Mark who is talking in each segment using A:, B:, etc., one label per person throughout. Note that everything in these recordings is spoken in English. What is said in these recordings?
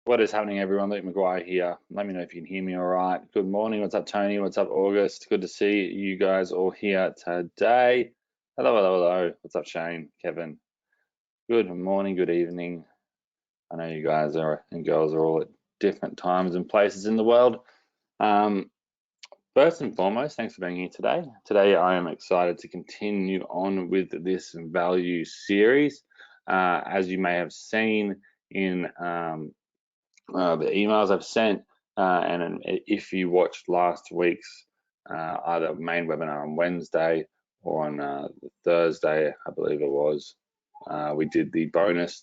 A: What is happening, everyone? Luke McGuire here. Let me know if you can hear me all right. Good morning. What's up, Tony? What's up, August? Good to see you guys all here today. Hello, hello, hello. What's up, Shane, Kevin? Good morning, good evening. I know you guys are and girls are all at different times and places in the world. First and foremost, thanks for being here today. Today, I am excited to continue on with this value series. As you may have seen in the emails I've sent, and if you watched last week's either main webinar on Wednesday or on Thursday, I believe it was, we did the bonus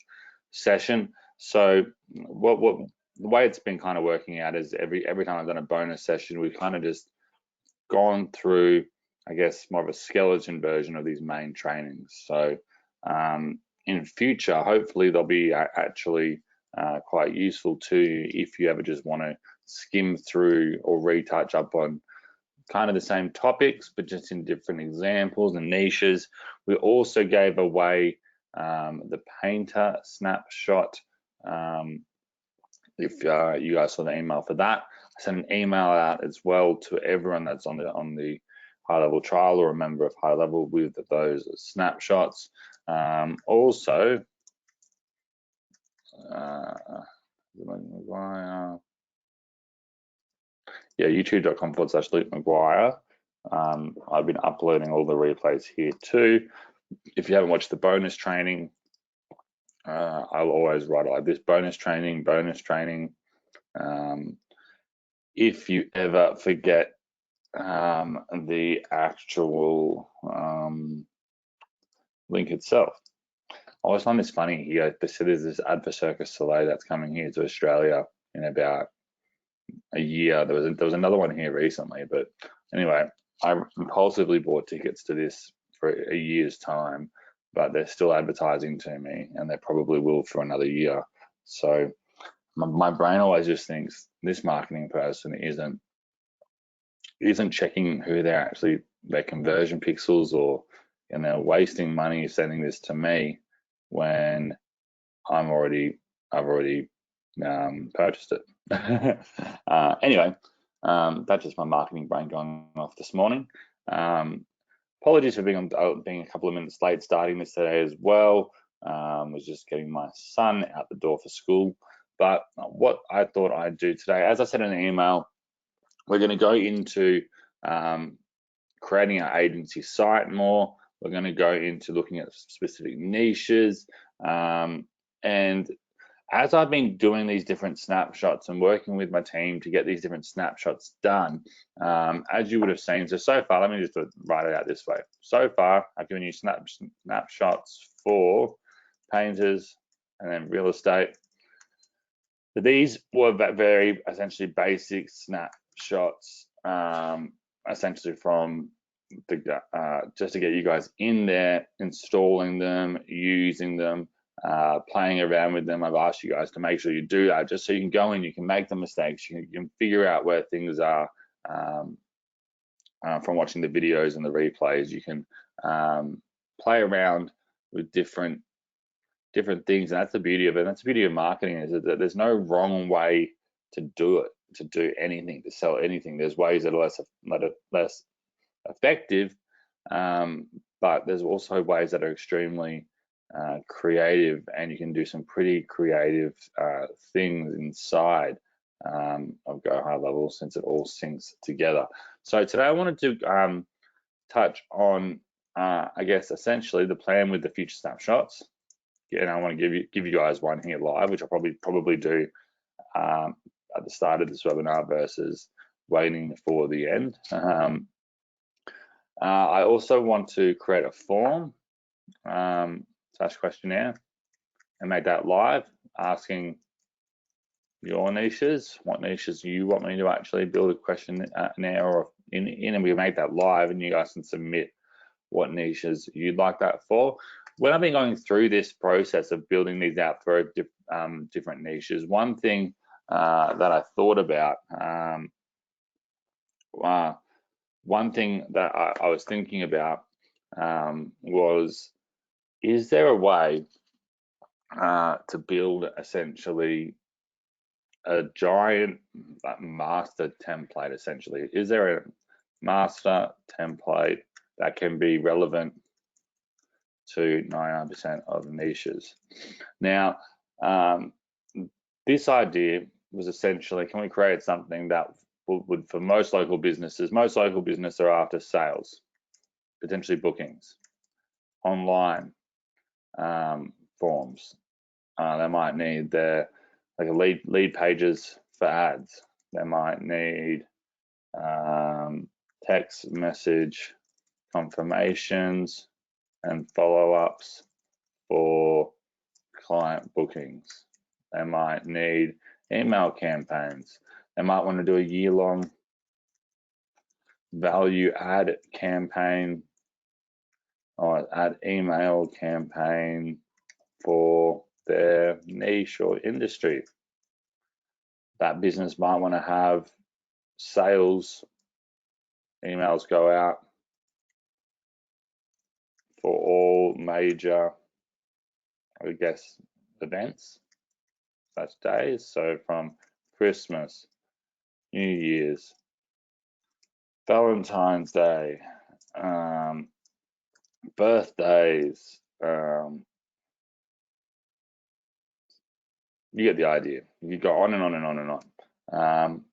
A: session. So the way it's been kind of working out is every time I've done a bonus session, we've kind of just gone through, I guess, more of a skeleton version of these main trainings. So in future, hopefully they'll be actually quite useful to you if you ever just want to skim through or retouch up on kind of the same topics, but just in different examples and niches. We also gave away the painter snapshot. If you guys saw the email for that, I sent an email out as well to everyone that's on the high level trial or a member of high level with those snapshots. Also, youtube.com/Luke McGuire. I've been uploading all the replays here too. If you haven't watched the bonus training, I'll always write it like this: bonus training. If you ever forget the actual link itself, I always find this funny here. There's this ad for Circus Soleil that's coming here to Australia in about a year. There was another one here recently, but anyway, I impulsively bought tickets to this for a year's time, but they're still advertising to me, and they probably will for another year. So my brain always just thinks this marketing person isn't checking who they're actually their conversion pixels, or and they're wasting money sending this to me when I've already purchased it. Anyway, that's just my marketing brain going off this morning. Apologies for being a couple of minutes late starting this today as well. Was just getting my son out the door for school. But what I thought I'd do today, as I said in an email, we're going to go into creating our agency site more. We're going to go into looking at specific niches. And as I've been doing these different snapshots and working with my team to get these different snapshots done, as you would have seen, so far, let me just write it out this way. So far, I've given you snapshots for painters and then real estate. But these were very essentially basic snapshots, essentially from the just to get you guys in there, installing them, using them, playing around with them. I've asked you guys to make sure you do that, just so you can go in, you can make the mistakes, you can figure out where things are from watching the videos and the replays. You can play around with different things, and that's the beauty of it. That's the beauty of marketing, is that there's no wrong way to do it, to do anything, to sell anything. There's ways that are less effective, but there's also ways that are extremely creative, and you can do some pretty creative things inside of Go High Level, since it all syncs together. So today I wanted to touch on, I guess, essentially the plan with the future snapshots. And I want to give you guys one here live, which I'll probably do at the start of this webinar versus waiting for the end. I also want to create a form / questionnaire and make that live, asking your niches, what niches you want me to actually build a questionnaire or in, and we make that live, and you guys can submit what niches you'd like that for. When I've been going through this process of building these out for different niches, one thing that I thought about, one thing that I was thinking about was, is there a way to build essentially a giant master template essentially? Is there a master template that can be relevant to 99% of niches? Now, this idea was essentially, can we create something that would for most local businesses are after sales, potentially bookings, online forms. They might need their like a lead pages for ads. They might need text message confirmations and follow-ups for client bookings. They might need email campaigns. They might want to do a year-long value add campaign or add email campaign for their niche or industry. That business might want to have sales emails go out for all major, I guess, events, such days. So from Christmas, New Year's, Valentine's Day, birthdays, you get the idea. You go on and on and on and on.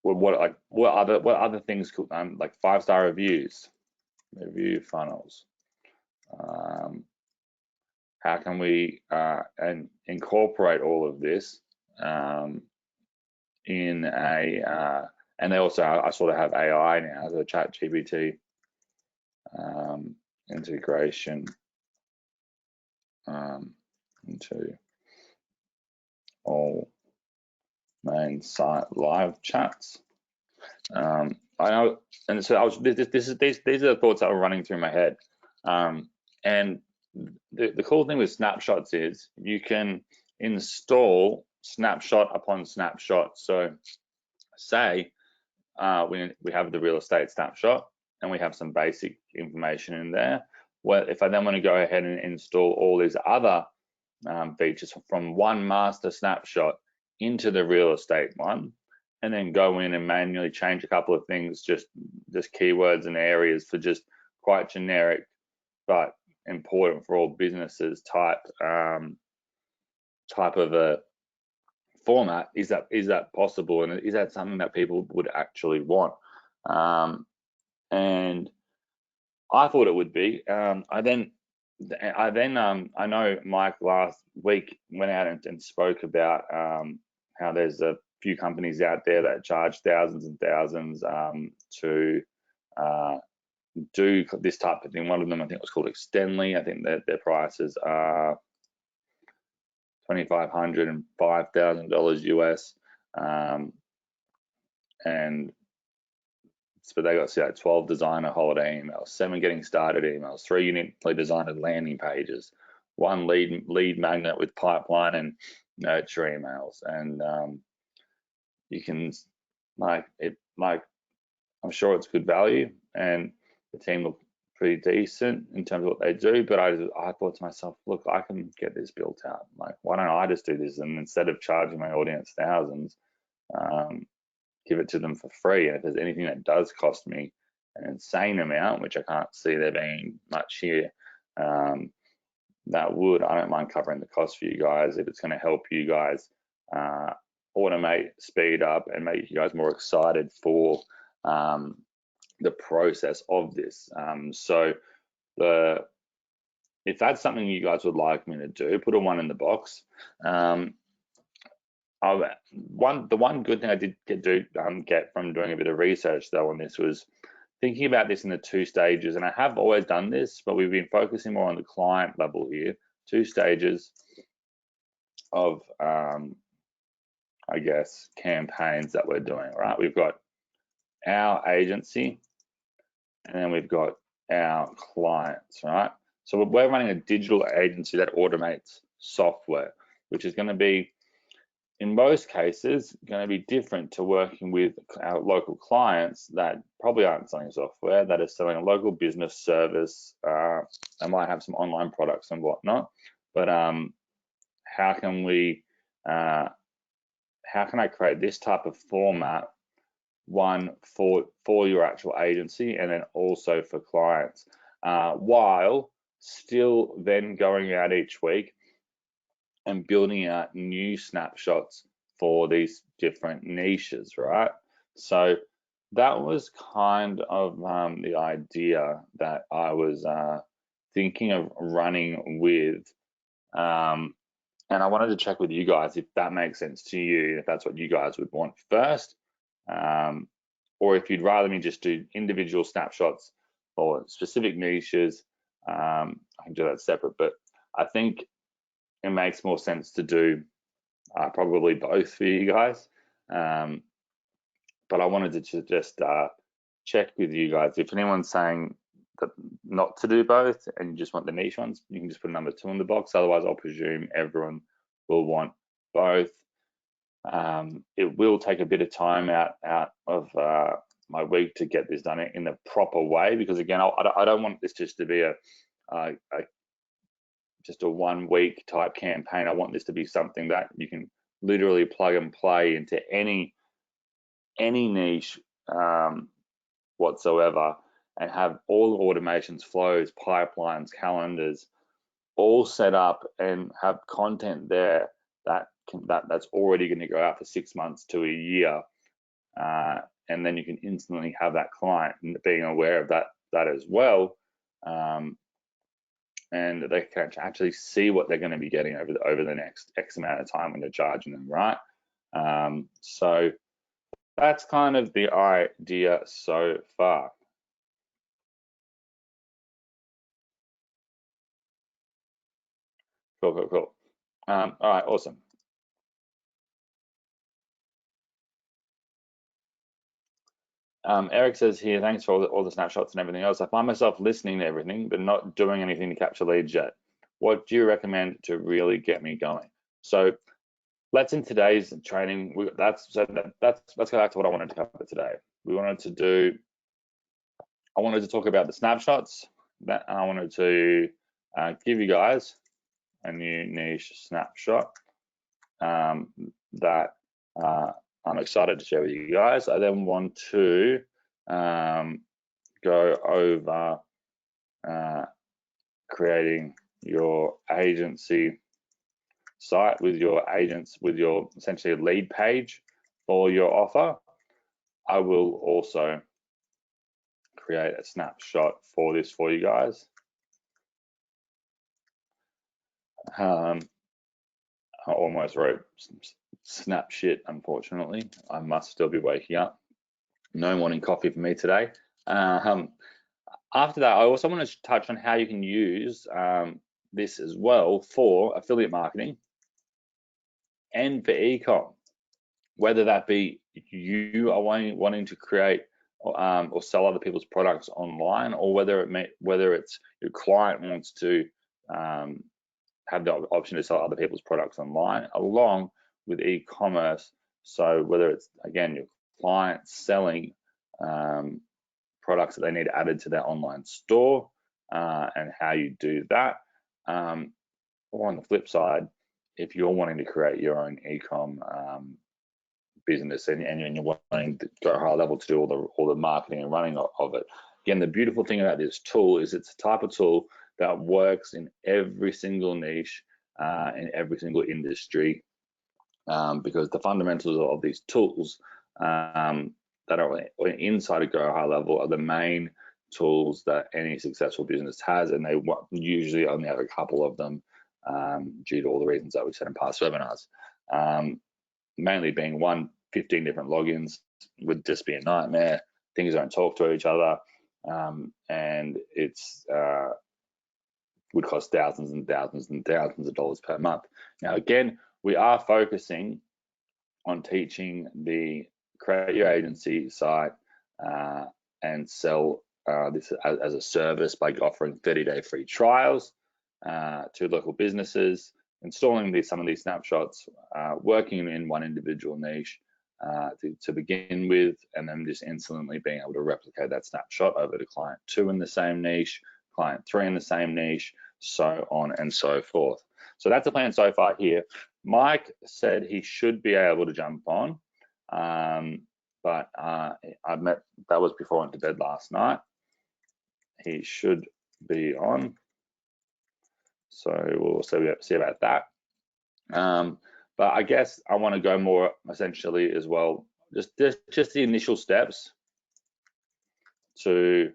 A: What other things could like 5-star reviews, review funnels? How can we and incorporate all of this in a and they also, I sort of have AI now, the ChatGPT integration into all main site live chats. I know, and so these are the thoughts that were running through my head. And the cool thing with snapshots is you can install snapshot upon snapshot. So say we have the real estate snapshot and we have some basic information in there. Well, if I then want to go ahead and install all these other features from one master snapshot into the real estate one, and then go in and manually change a couple of things, just keywords and areas for just quite generic but important for all businesses type of a format, is that possible, and is that something that people would actually want? And I thought it would be. I know Mike last week went out and spoke about how there's a few companies out there that charge thousands and thousands to do this type of thing. One of them, I think, was called Extendly. I think that their prices are $2,500 and $5,000 US, and but they got 12 designer holiday emails, 7 getting started emails, 3 uniquely designed landing pages, 1 lead magnet with pipeline and nurture emails, and you can I'm sure it's good value, and the team look pretty decent in terms of what they do. But I thought to myself, look, I can get this built out. Like, why don't I just do this? And instead of charging my audience thousands, give it to them for free. And if there's anything that does cost me an insane amount, which I can't see there being much here, I don't mind covering the cost for you guys if it's going to help you guys automate, speed up, and make you guys more excited for the process of this. So if that's something you guys would like me to do, put a 1 in the box. The one good thing I did get from doing a bit of research though on this was thinking about this in the 2 stages, and I have always done this, but we've been focusing more on the client level here. 2 stages of I guess campaigns that we're doing, right? We've got our agency and then we've got our clients, right? So we're running a digital agency that automates software, which is going to be, in most cases, going to be different to working with our local clients that probably aren't selling software, that are selling a local business service. They might have some online products and whatnot, but how can I create this type of format, one for your actual agency and then also for clients, while still then going out each week and building out new snapshots for these different niches, right? So that was kind of the idea that I was thinking of running with. And I wanted to check with you guys if that makes sense to you, if that's what you guys would want first, or if you'd rather me just do individual snapshots for specific niches. I can do that separate, but I think it makes more sense to do probably both for you guys. But I wanted to just check with you guys. If anyone's saying that not to do both and you just want the niche ones, you can just put number 2 in the box. Otherwise, I'll presume everyone will want both. It will take a bit of time out of my week to get this done in the proper way, because again, I don't want this just to be just a 1 week type campaign. I want this to be something that you can literally plug and play into any niche whatsoever, and have all the automations, flows, pipelines, calendars all set up and have content there that's already going to go out for 6 months to a year, and then you can instantly have that client being aware of that as well, and they can actually see what they're going to be getting over the next X amount of time when you're charging them, right? So that's kind of the idea so far. Cool. All right, awesome. Eric says here, thanks for all the snapshots and everything else. I find myself listening to everything, but not doing anything to capture leads yet. What do you recommend to really get me going? So let's, in today's training, let's go back to what I wanted to cover today. I wanted to talk about the snapshots, and I wanted to give you guys a new niche snapshot that I'm excited to share with you guys. I then want to go over creating your agency site with your agents, with your essentially lead page for your offer. I will also create a snapshot for this for you guys. I almost wrote snap shit, unfortunately. I must still be waking up. No morning coffee for me today. After that, I also want to touch on how you can use this as well for affiliate marketing and for e-com, whether that be you are wanting to create or sell other people's products online, or whether it's your client wants to have the option to sell other people's products online along with e-commerce. So whether it's, again, your client selling products that they need added to their online store, and how you do that, or on the flip side, if you're wanting to create your own e-com business and you're wanting to go high level to do all the marketing and running of it. Again, the beautiful thing about this tool is it's a type of tool that works in every single niche, in every single industry, because the fundamentals of these tools that are inside of Go High Level are the main tools that any successful business has, and they usually only have a couple of them due to all the reasons that we've said in past webinars. Mainly being 15 different logins would just be a nightmare. Things don't talk to each other, and it's would cost thousands and thousands and thousands of dollars per month. Now, again, we are focusing on teaching the create your agency site and sell this as a service by offering 30-day free trials to local businesses, installing some of these snapshots, working in one individual niche to begin with, and then just instantly being able to replicate that snapshot over to client 2 in the same niche, client 3 in the same niche, so on and so forth. So that's the plan so far here. Mike said he should be able to jump on, but that was before I went to bed last night. He should be on, so we'll see about that. But I guess I want to go more essentially as well, just the initial steps to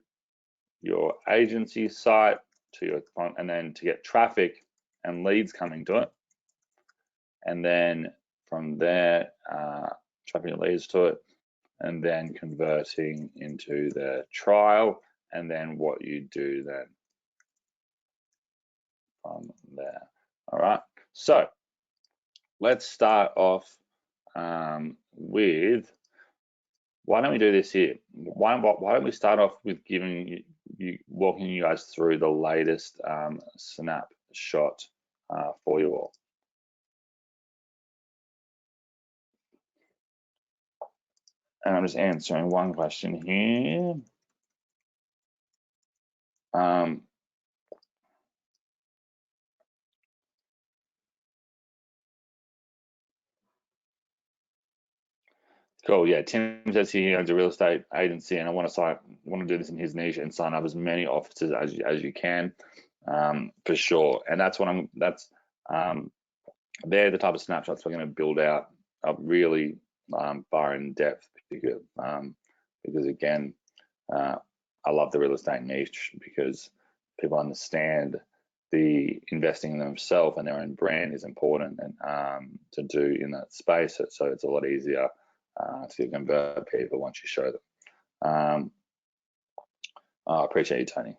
A: your agency site, to your, and then to get traffic and leads coming to it, and then from there traffic and leads to it, and then converting into the trial, and then what you do then from there. All right, so let's start off with, why don't we do this here? Why don't we start off with walking you guys through the latest snapshot for you all. And I'm just answering one question here. Cool. Yeah, Tim says he owns a real estate agency, and I want to do this in his niche and sign up as many offices as you can, for sure. And that's what they're the type of snapshots we're going to build out really far in depth, because again, I love the real estate niche because people understand the investing in themselves and their own brand is important and to do in that space. So it's a lot easier to convert people once you show them. I appreciate you, Tony.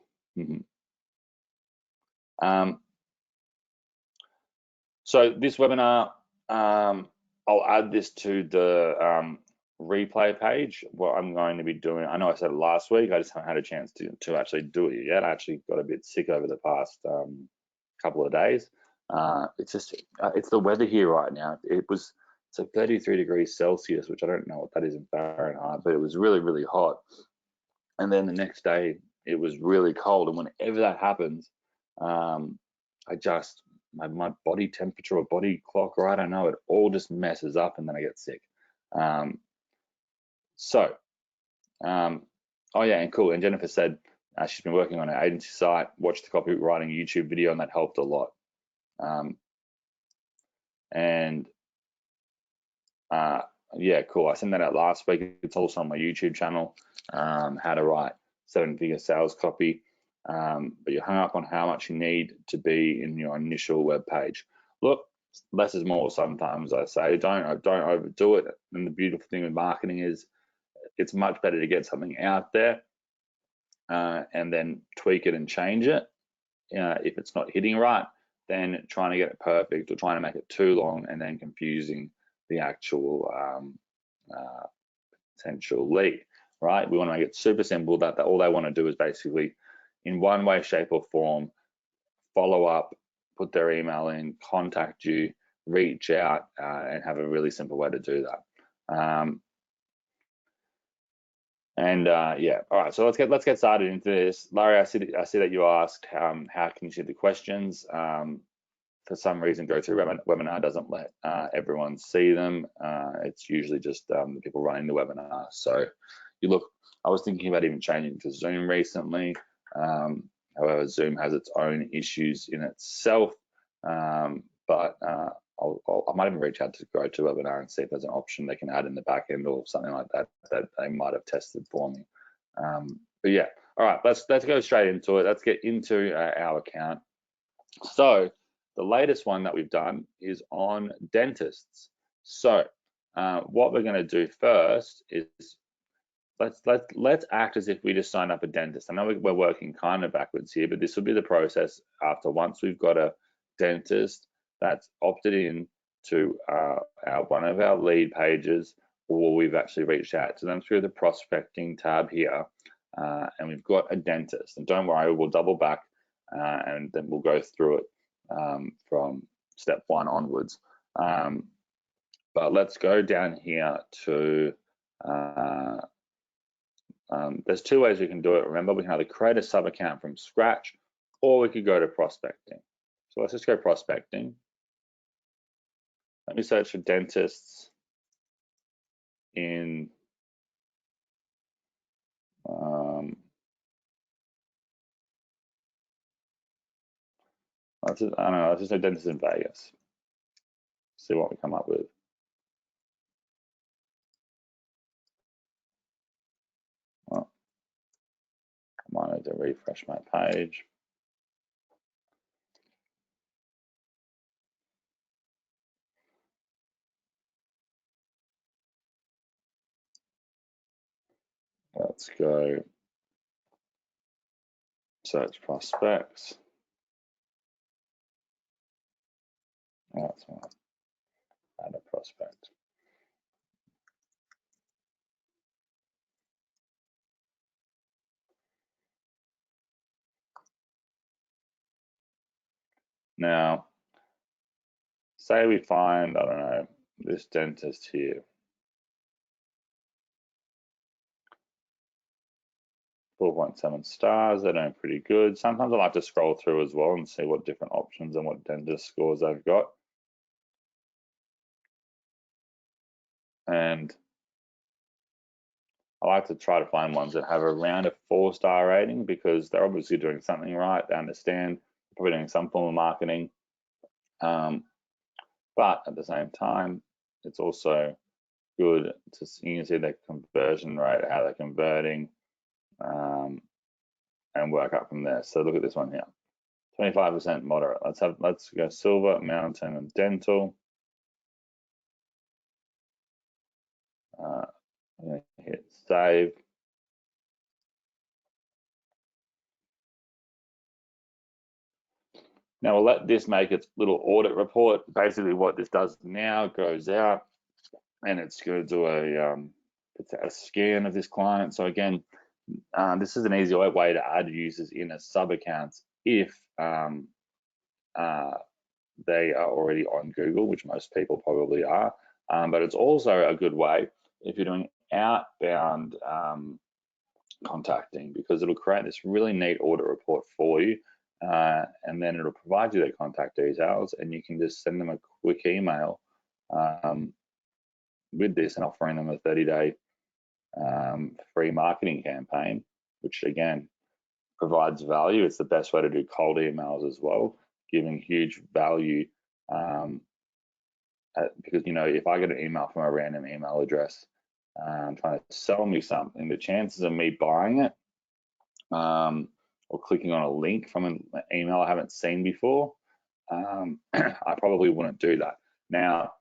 A: So this webinar, I'll add this to the replay page. What I'm going to be doing, I know I said it last week, I just haven't had a chance to actually do it yet. I actually got a bit sick over the past couple of days. It's the weather here right now. It's like 33 degrees Celsius, which I don't know what that is in Fahrenheit, but it was really, really hot. And then the next day it was really cold. And whenever that happens, my body temperature or body clock, or I don't know, it all just messes up and then I get sick. Oh yeah, and cool. And Jennifer said she's been working on her agency site, watched the copywriting YouTube video, and that helped a lot. Yeah, cool. I sent that out last week. It's also on my YouTube channel, how to write 7-figure sales copy. But you're hung up on how much you need to be in your initial web page. Look, less is more sometimes. I say don't overdo it. And the beautiful thing with marketing is it's much better to get something out there and then tweak it and change it if it's not hitting right, than trying to get it perfect or trying to make it too long and then confusing the actual potential lead, right? We want to make it super simple that all they want to do is basically, in one way, shape, or form, follow up, put their email in, contact you, reach out, and have a really simple way to do that. Yeah, all right. So let's get started into this. Larry, I see that you asked how can you see the questions. For some reason, Go Through Webinar doesn't let everyone see them. It's usually just the people running the webinar. So I was thinking about even changing to Zoom recently. However, Zoom has its own issues in itself. But I might even reach out to Go To Webinar and see if there's an option they can add in the back end or something like that they might have tested for me. But yeah, all right, let's go straight into it. Let's get into our account. So the latest one that we've done is on dentists. So what we're going to do first is let's act as if we just signed up a dentist. I know we're working kind of backwards here, but this will be the process after once we've got a dentist that's opted in to one of our lead pages, or we've actually reached out to them through the prospecting tab here, and we've got a dentist. And don't worry, we'll double back and then we'll go through it from step 1 onwards. But let's go down here to there's 2 ways we can do it. Remember, we can either create a sub account from scratch, or we could go to prospecting. So let's just go prospecting. Let me search for dentists in I don't know, let's just say dentists in Vegas. See what we come up with. Well, I might need to refresh my page. Let's go search prospects. That's one. Add a prospect. Now, say we find, I don't know, this dentist here. 4.7 stars, they're doing pretty good. Sometimes I like to scroll through as well and see what different options and what dentist scores they've got. And I like to try to find ones that have around a 4-star rating because they're obviously doing something right. They understand, probably doing some form of marketing. But at the same time, it's also good to you can see their conversion rate, how they're converting, and work up from there. So look at this one here, 25% moderate. Let's go silver, mountain, and dental. Hit save. Now we'll let this make its little audit report. Basically what this does now, goes out and it's going to do a scan of this client. So again, this is an easy way to add users in as sub accounts if they are already on Google, which most people probably are. But it's also a good way if you're doing outbound contacting, because it'll create this really neat audit report for you, and then it'll provide you their contact details, and you can just send them a quick email with this and offering them a 30-day free marketing campaign, which again provides value. It's the best way to do cold emails as well, giving huge value. Because if I get an email from a random email address trying to sell me something, the chances of me buying it or clicking on a link from an email I haven't seen before, I probably wouldn't do that. Now,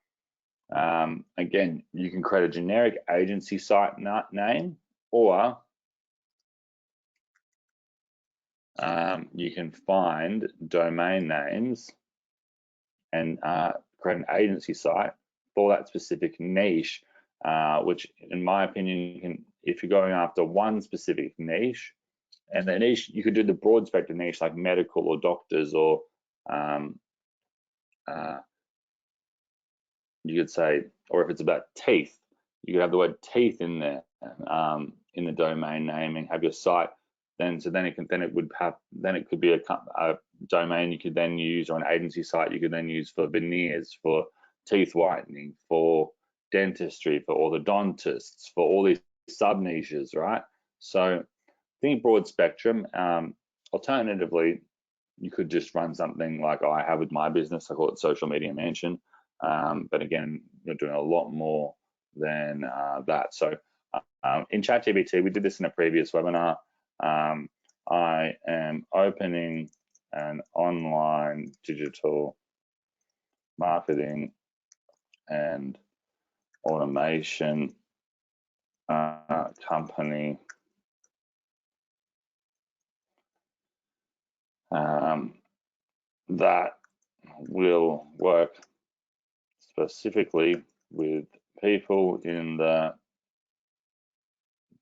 A: again, you can create a generic agency site name, or you can find domain names and create an agency site for that specific niche, which in my opinion, if you're going after one specific niche, and the niche, you could do the broad spectrum niche like medical or doctors, or you could say, or if it's about teeth, you could have the word teeth in there in the domain name and have your site. Then it could be a domain you could then use, or an agency site you could then use for veneers, for teeth whitening, for dentistry, for orthodontists, for all these sub niches, right? So think broad spectrum. Alternatively, you could just run something like I have with my business. I call it Social Media Mansion. But again, you're doing a lot more than that. So in ChatGPT, we did this in a previous webinar. I am opening an online digital marketing and automation company that will work specifically with people in the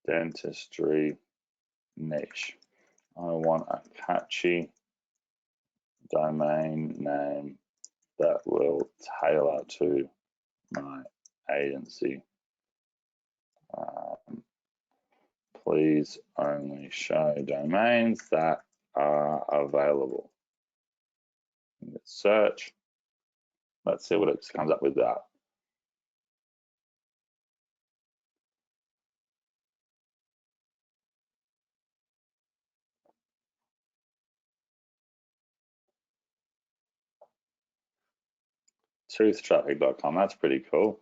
A: dentistry niche. I want a catchy domain name that will tailor to my agency. Please only show domains that are available. Search. Let's see what it comes up with that. Truthtraffic.com, that's pretty cool.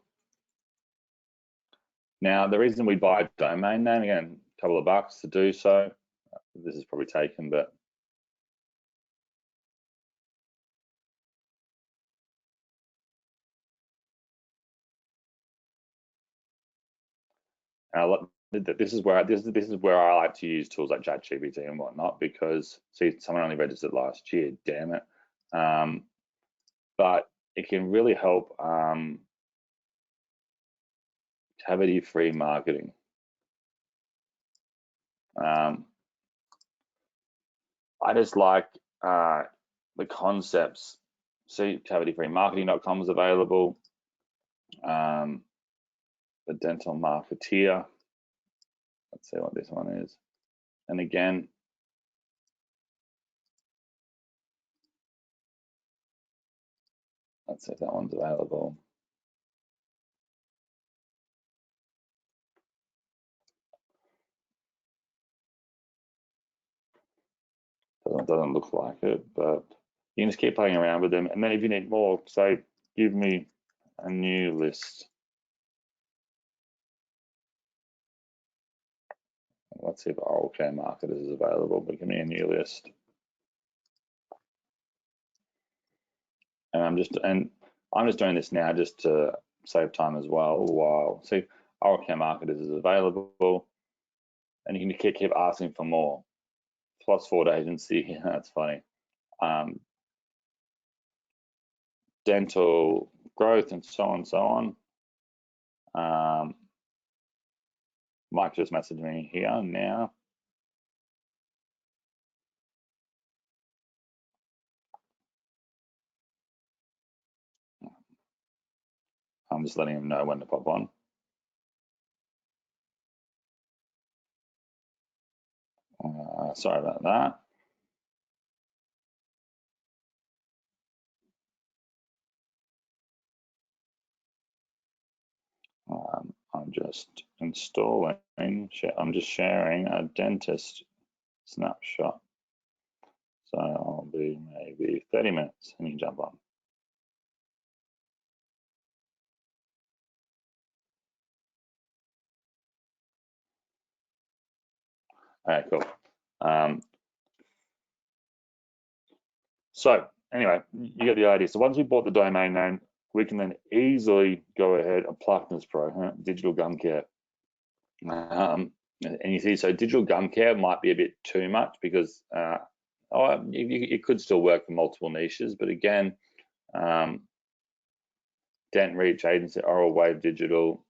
A: Now, the reason we buy a domain name, again, a couple of bucks to do so. This is probably taken, but this is where I like to use tools like ChatGPT and whatnot, because see, someone only registered last year, damn it. But it can really help cavity-free marketing. I just like the concepts. See, cavityfreemarketing.com is available. The dental marketeer. Let's see what this one is. And again, let's see if that one's available. Doesn't look like it, but you can just keep playing around with them. And then if you need more, say, give me a new list. Let's see if oral care marketers is available, but give me a new list. And I'm just doing this now just to save time as well. While see, oral care marketers is available, and you can keep asking for more. Plus Ford agency, that's funny. Dental growth and so on. Mike just messaged me here now. I'm just letting him know when to pop on. Sorry about that. I'm just installing, I'm just sharing a dentist snapshot. So I'll be maybe 30 minutes and you can jump on. All right, cool. So anyway, you get the idea. So once we bought the domain name, we can then easily go ahead and Pluckners Pro, digital gum care. And you see, so digital gum care might be a bit too much because it could still work for multiple niches, but again, Dent Reach Agency, Oral Wave Digital,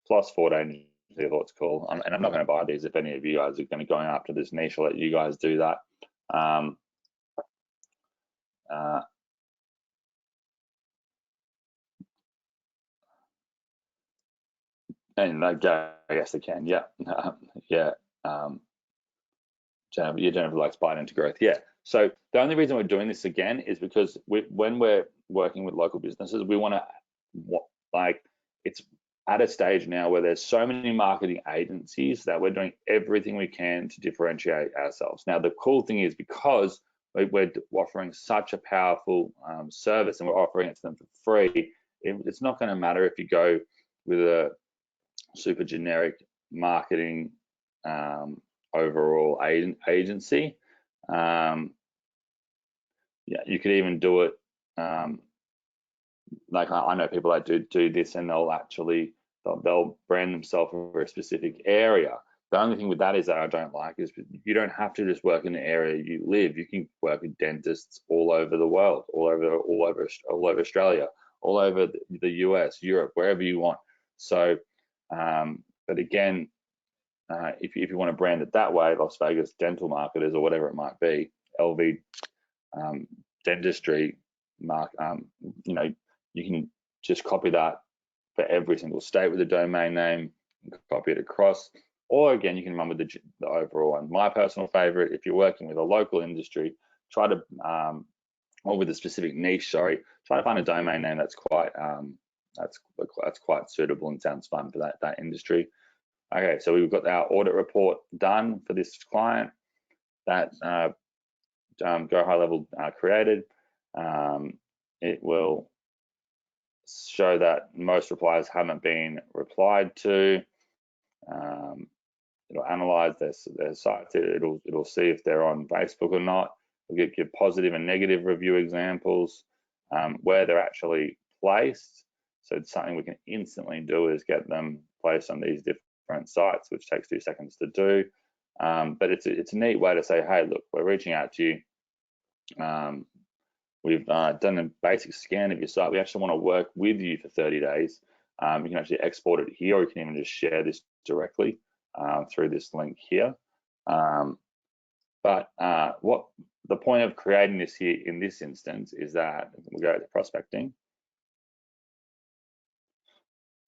A: plus 14 is what it's called. And I'm not going to buy these if any of you guys are going to go after this niche. I'll let you guys do that. And I guess they can, yeah. Yeah. Jennifer likes buying into growth. Yeah. So the only reason we're doing this again is because when we're working with local businesses, we want to, like, it's at a stage now where there's so many marketing agencies that we're doing everything we can to differentiate ourselves. Now, the cool thing is because we're offering such a powerful service and we're offering it to them for free, it's not going to matter if you go with a super generic marketing overall agency. Yeah, you could even do it. Like I know people that do this, and they'll brand themselves for a specific area. The only thing with that is that I don't like is you don't have to just work in the area you live. You can work with dentists all over the world, all over Australia, all over the US, Europe, wherever you want. So, but again, if you want to brand it that way, Las Vegas dental marketers or whatever it might be, LV dentistry you know, you can just copy that for every single state with the domain name, copy it across, or again, you can run with the overall one. My personal favorite, if you're working with a local industry, try to or with a specific niche, sorry, try to find a domain name that's quite suitable and sounds fun for that industry. Okay, so we've got our audit report done for this client that Go High Level created. It will show that most replies haven't been replied to. It'll analyze their sites. It'll see if they're on Facebook or not. It'll give positive and negative review examples, where they're actually placed. So it's something we can instantly do is get them placed on these different sites, which takes 2 seconds to do. But it's a neat way to say, hey, look, we're reaching out to you. We've done a basic scan of your site. We actually want to work with you for 30 days. You can actually export it here, or you can even just share this directly through this link here. But what the point of creating this here in this instance is that we go to prospecting.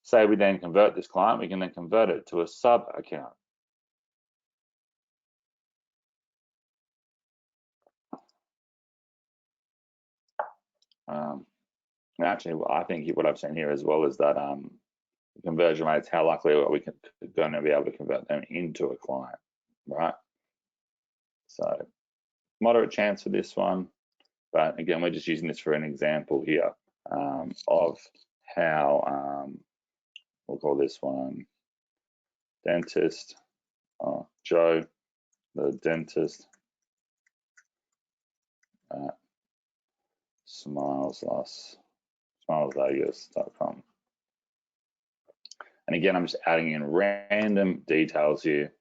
A: Say we then convert this client, we can then convert it to a sub account. Actually, I think what I've seen here as well is that conversion rates, how likely are we going to be able to convert them into a client, right? So moderate chance for this one, but again, we're just using this for an example here of how we'll call this one dentist, Joe, the dentist at smilesvegas.com. And again, I'm just adding in random details here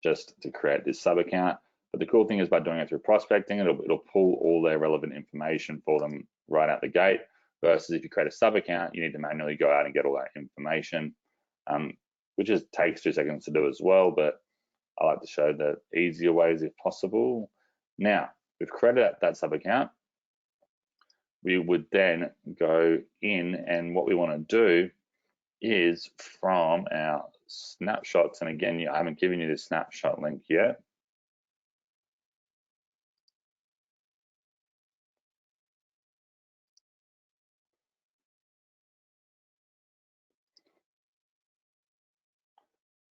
A: just to create this sub account. But the cool thing is by doing it through prospecting, it'll pull all their relevant information for them right out the gate, versus if you create a sub account, you need to manually go out and get all that information, which just takes 2 seconds to do as well. But I like to show the easier ways if possible. Now, we've created that sub account. We would then go in, and what we want to do is from our snapshots, and again, I haven't given you the snapshot link yet.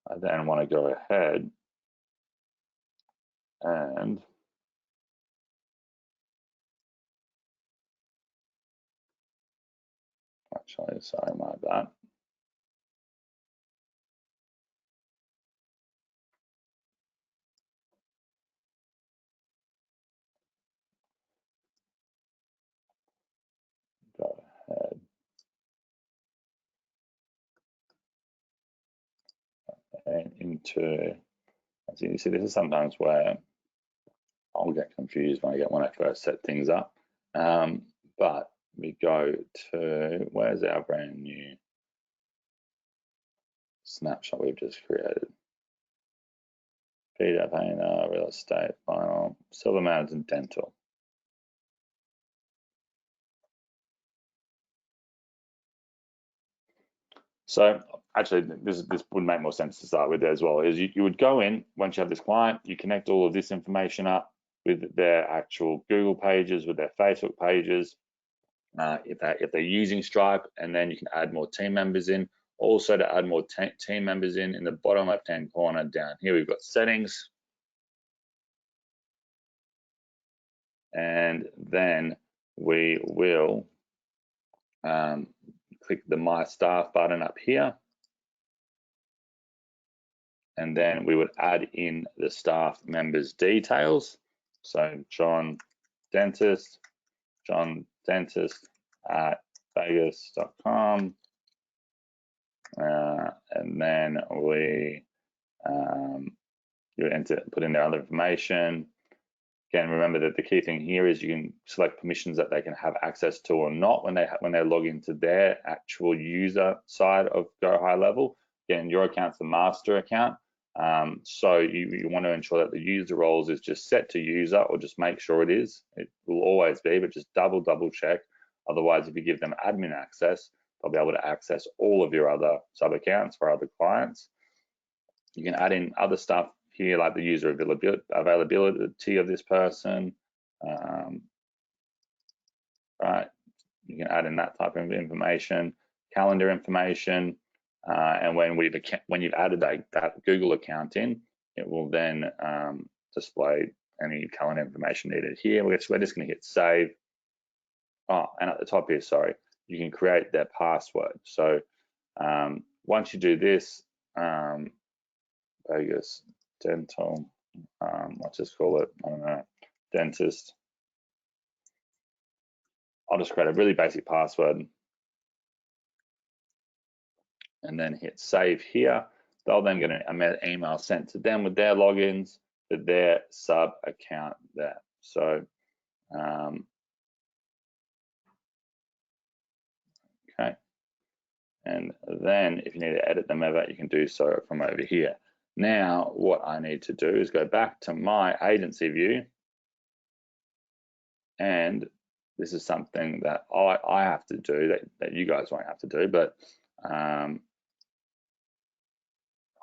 A: I then want to go ahead and actually, sorry, my bad. Go ahead and into, as you see, this is sometimes where I'll get confused when I first set things up. But we go to, where's our brand new snapshot we've just created? Peter Painter, real estate, final, silver mountain, dental. So actually, this would make more sense to start with as well. Is you would go in, once you have this client, you connect all of this information up with their actual Google pages, with their Facebook pages, if they're using Stripe, and then you can add more team members in. Also, to add more team members in the bottom left-hand corner down here, we've got settings, and then we will click the My Staff button up here, and then we would add in the staff members' details. So John Dentist at vegas.com, and then we you put in their other information. Again, remember that the key thing here is you can select permissions that they can have access to or not when they log into their actual user side of Go High Level. Again, your account's the master account, so you want to ensure that the user roles is just set to user, or just make sure it is. It will always be, but just double check. Otherwise, if you give them admin access, they'll be able to access all of your other sub accounts for other clients. You can add in other stuff here, like the user availability of this person. right? You can add in that type of information, calendar information, and when you've added that Google account in, it will then display any calendar information needed here. We're just going to hit save. Oh, and at the top here, sorry, you can create their password. So once you do this, Vegas dental, let's just call it, I don't know, dentist. I'll just create a really basic password and then hit save here. They'll then get an email sent to them with their logins to their sub account there. So, okay. And then if you need to edit them ever, you can do so from over here. Now, what I need to do is go back to my agency view. And this is something that I have to do that you guys won't have to do, but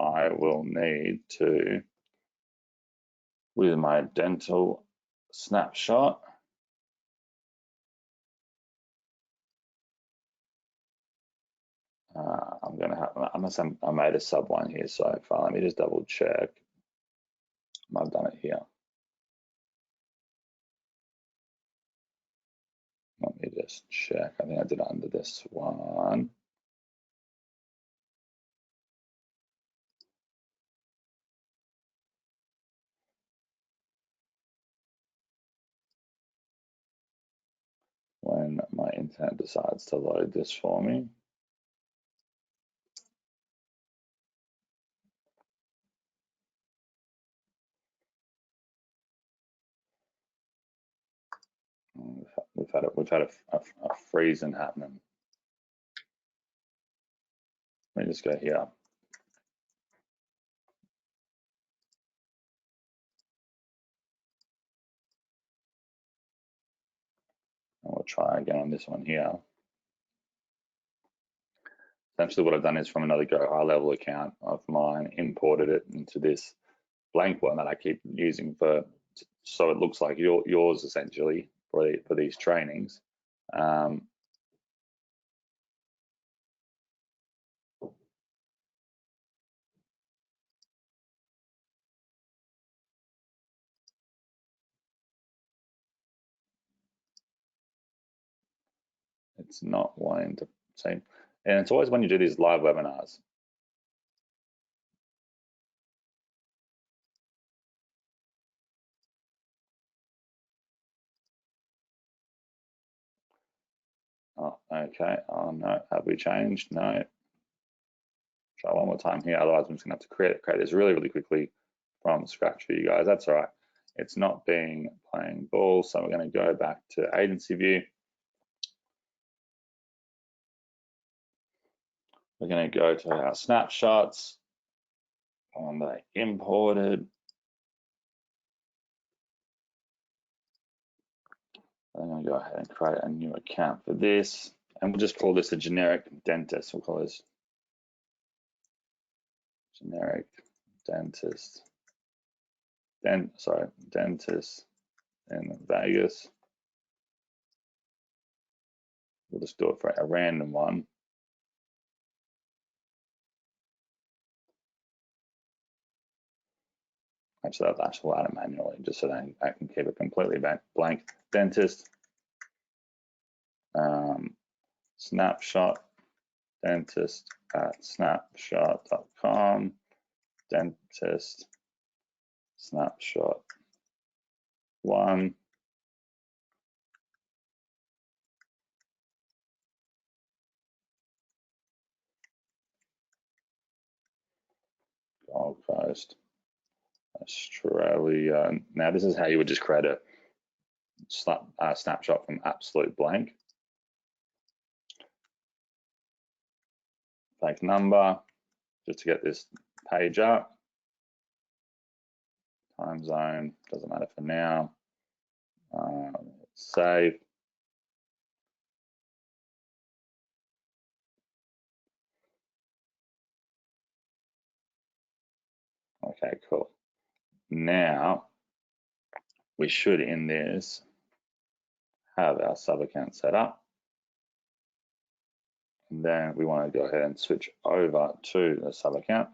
A: I will need to, with my dental snapshot, I'm going to have, unless I made a sub one here so far, let me just double check. I've done it here. Let me just check. I think I did it under this one. When my internet decides to load this for me. We've had a freezing happening. Let me just go here. And we'll try again on this one here. Essentially what I've done is from another Go High Level account of mine, imported it into this blank one that I keep using for, so it looks like yours essentially for these trainings. It's not wanting to say, and it's always when you do these live webinars. Oh, okay. Oh no, have we changed? No. Try one more time here. Otherwise, I'm just gonna have to create this really quickly from scratch for you guys. That's all right. It's not playing ball, so we're going to go back to agency view. We're going to go to our snapshots on the imported. I'm going to go ahead and create a new account for this, and we'll just call this a generic dentist. We'll call this generic dentist. Dentist in Vegas. We'll just do it for a random one. Actually, I'll add it manually just so that I can keep it completely blank. Dentist, snapshot, dentist at snapshot.com, dentist, snapshot 1. Gold Coast, Australia. Now this is how you would just create a snapshot from absolute blank. Fake number, just to get this page up. Time zone, doesn't matter for now. Save. Okay, cool. Now we should in this have our sub account set up. And then we want to go ahead and switch over to the sub account.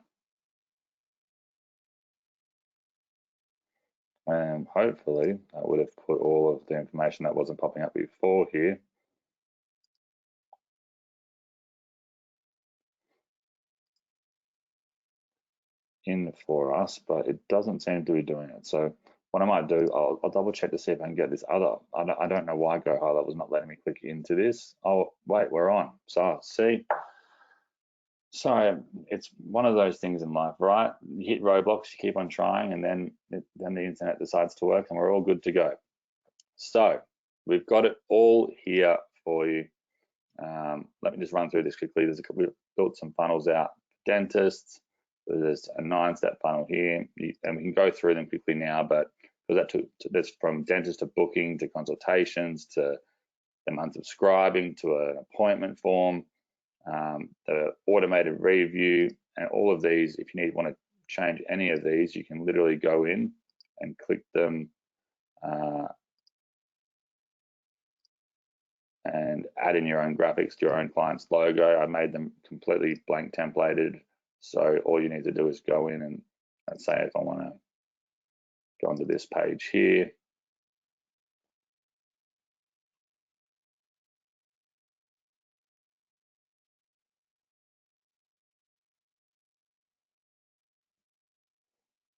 A: And hopefully I would have put all of the information that wasn't popping up before here. In for us, but it doesn't seem to be doing it. So what I might do, I'll double check to see if I can get this other. I don't know why Go Highlight was not letting me click into this. Oh, wait, we're on. So see, so it's one of those things in life, right? You hit roadblocks, you keep on trying, and then the internet decides to work, and we're all good to go. So we've got it all here for you. Let me just run through this quickly. We've built some funnels out. Dentists. There's a 9-step funnel here, and we can go through them quickly now, but that's from dentist to booking to consultations to them unsubscribing to an appointment form, the automated review, and all of these. If you want to change any of these, you can literally go in and click them and add in your own graphics to your own client's logo. I made them completely blank templated. So all you need to do is go in and let's say if I want to go onto this page here,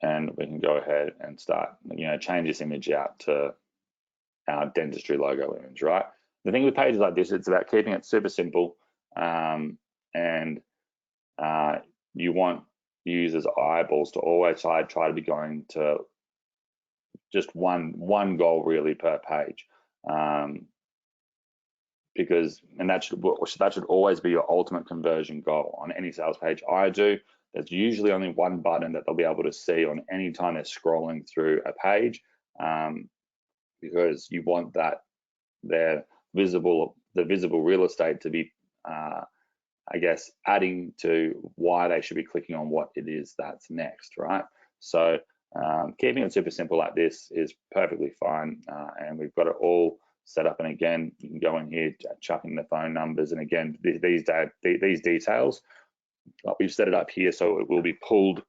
A: and we can go ahead and start, change this image out to our dentistry logo image, right? The thing with pages like this, it's about keeping it super simple, and you want users' eyeballs to always try to be going to just one goal really per page, because that should always be your ultimate conversion goal on any sales page I do. There's usually only one button that they'll be able to see on any time they're scrolling through a page, because you want that the visible real estate to be, I guess, adding to why they should be clicking on what it is that's next, right? So keeping it super simple like this is perfectly fine, and we've got it all set up. And again, you can go in here, chuck in the phone numbers, and again, these details, we've set it up here so it will be pulled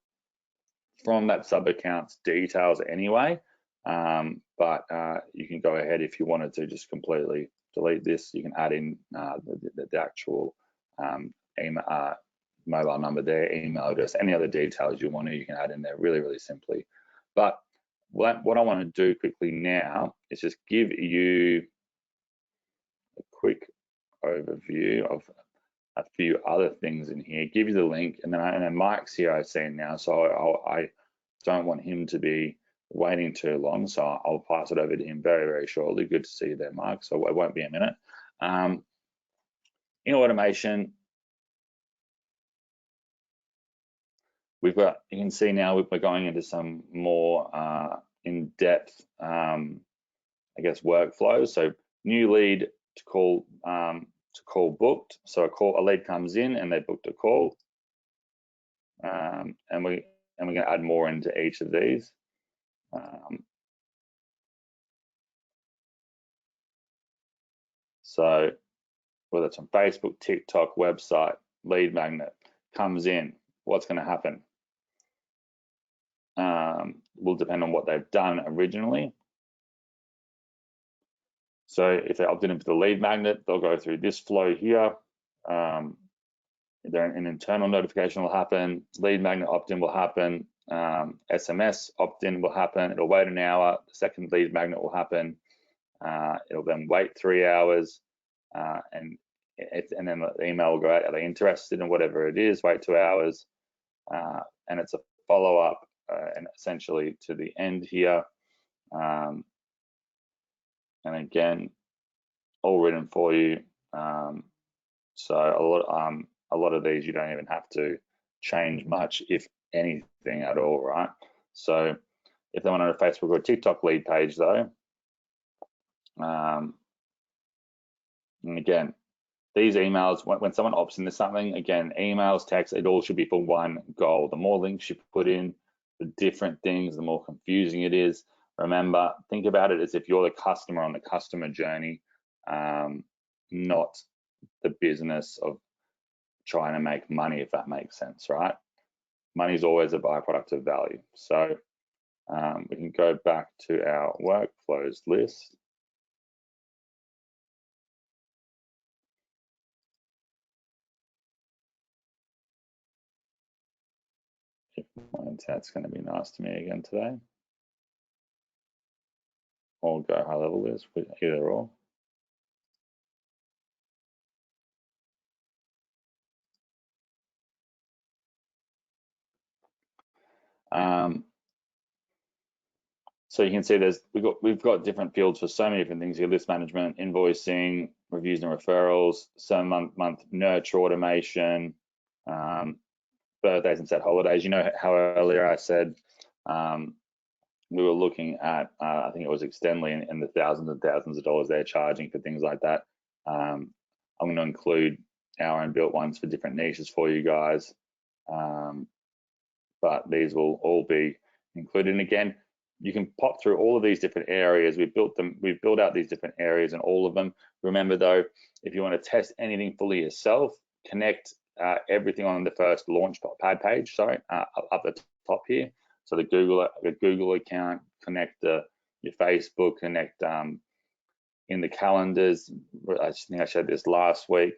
A: from that sub account's details anyway. But you can go ahead if you wanted to just completely delete this. You can add in the actual email, mobile number there, email address, any other details you want to, you can add in there really, really simply. But what I want to do quickly now is just give you a quick overview of a few other things in here, give you the link, and then Mike's here I've seen now, so I don't want him to be waiting too long, so I'll pass it over to him very, very shortly. Good to see you there, Mike, so it won't be a minute. In automation, we've got, you can see now we're going into some more in-depth, I guess, workflows. So new lead to call booked. So a lead comes in and they booked a call, and we're going to add more into each of these. So whether it's on Facebook, TikTok, website, lead magnet comes in, what's going to happen? Will depend on what they've done originally. So if they opted into the lead magnet, they'll go through this flow here. An internal notification will happen, lead magnet opt-in will happen, SMS opt-in will happen, it'll wait an hour, the second lead magnet will happen, it'll then wait 3 hours, and then the email will go out, are they interested in whatever it is, wait 2 hours, and it's a follow-up and essentially to the end here. And again, all written for you. So a lot of these you don't even have to change much, if anything at all, right? So if they want a Facebook or TikTok lead page though, and again, these emails, when someone opts into something, again, emails, text, it all should be for one goal. The more links you put in, the different things, the more confusing it is. Remember, think about it as if you're the customer on the customer journey. not the business of trying to make money, if that makes sense, right? Money is always a byproduct of value. So we can go back to our workflows list. If my internet's going to be nice to me again today. Or go high level list with either or. So you can see we've got different fields for so many different things here: list management, invoicing, reviews and referrals, 7-month nurture automation, birthdays and set holidays. You know how earlier I said we were looking at I think it was Extendly and the thousands and thousands of dollars they're charging for things like that. I'm going to include our own built ones for different niches for you guys, but these will all be included. And again, you can pop through all of these different areas. We've built out these different areas in all of them. Remember though, if you want to test anything fully yourself, connect everything on the first launch pad page, sorry, up the top here. So the Google account, connect your Facebook, connect in the calendars. I think I showed this last week.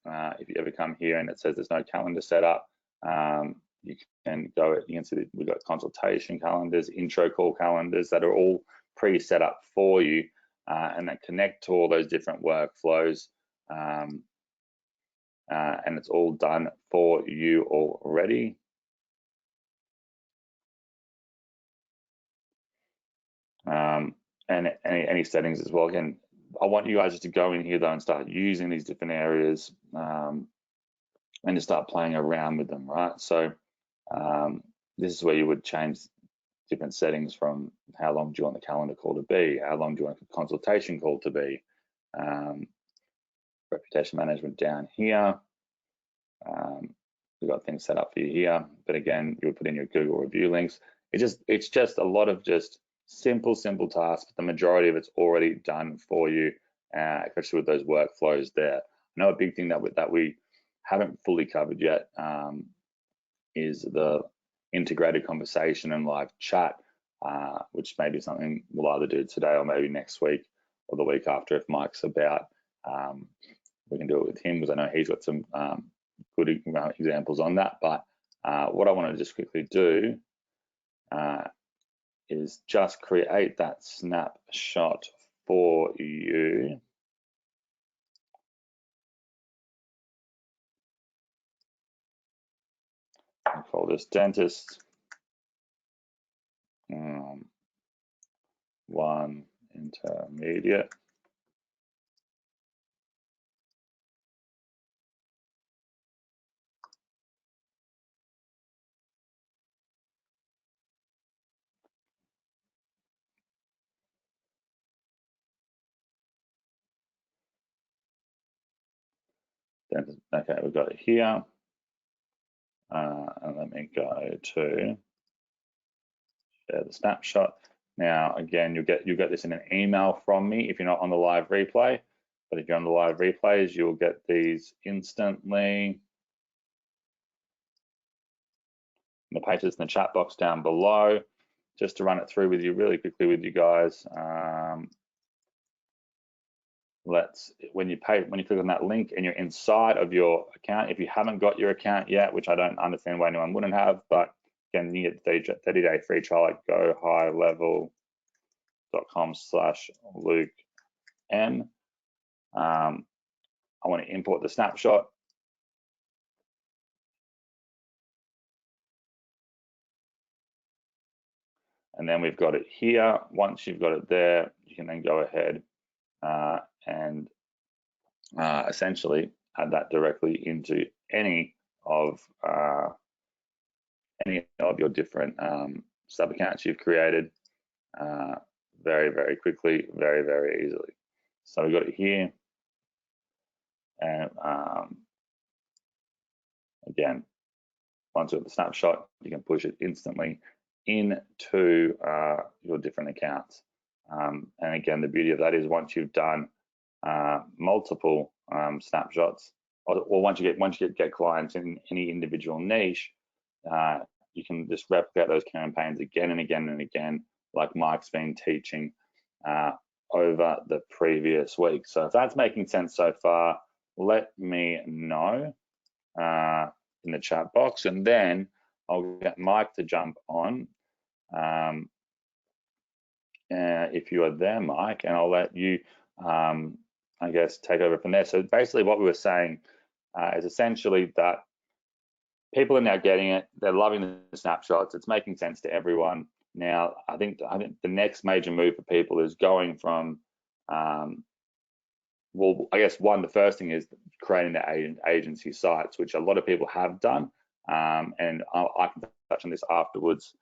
A: If you ever come here and it says there's no calendar set up, you can go, you can see that we've got consultation calendars, intro call calendars that are all pre-set up for you, and that connect to all those different workflows, and it's all done for you already. And any settings as well. Again, I want you guys just to go in here though and start using these different areas, and to start playing around with them, right? So this is where you would change different settings from how long do you want the calendar call to be, how long do you want the consultation call to be, reputation management down here. We've got things set up for you here, but again, you'll put in your Google review links. It's just a lot of just simple tasks, but the majority of it's already done for you, especially with those workflows there. I know a big thing that we haven't fully covered yet is the integrated conversation and live chat, which may be something we'll either do today or maybe next week or the week after if Mike's about. We can do it with him because I know he's got some good examples on that. But what I want to just quickly do is just create that snapshot for you. I'll call this dentist 1 intermediate. Okay, we've got it here. And let me go to share the snapshot. Now, again, you'll get this in an email from me if you're not on the live replay. But if you're on the live replays, you'll get these instantly. The pages in the chat box down below. Just to run it through with you really quickly with you guys. When you click on that link and you're inside of your account, if you haven't got your account yet, which I don't understand why anyone wouldn't have, but again, you get the 30-day free trial at gohighlevel.com/LukeN. I want to import the snapshot. And then we've got it here. Once you've got it there, you can then go ahead and essentially add that directly into any of your different sub accounts you've created very quickly, very easily. So we've got it here, and again, once you have the snapshot, you can push it instantly into your different accounts. And again, the beauty of that is once you've done multiple snapshots, or once you get clients in any individual niche, you can just replicate those campaigns again and again and again, like Mike's been teaching over the previous week. So if that's making sense so far, let me know in the chat box, and then I'll get Mike to jump on if you are there, Mike, and I'll let you, I guess, take over from there. So basically what we were saying is essentially that people are now getting it. They're loving the snapshots. It's making sense to everyone. Now, I think the next major move for people is going from, well, I guess the first thing is creating the agency sites, which a lot of people have done. And I can touch on this afterwards,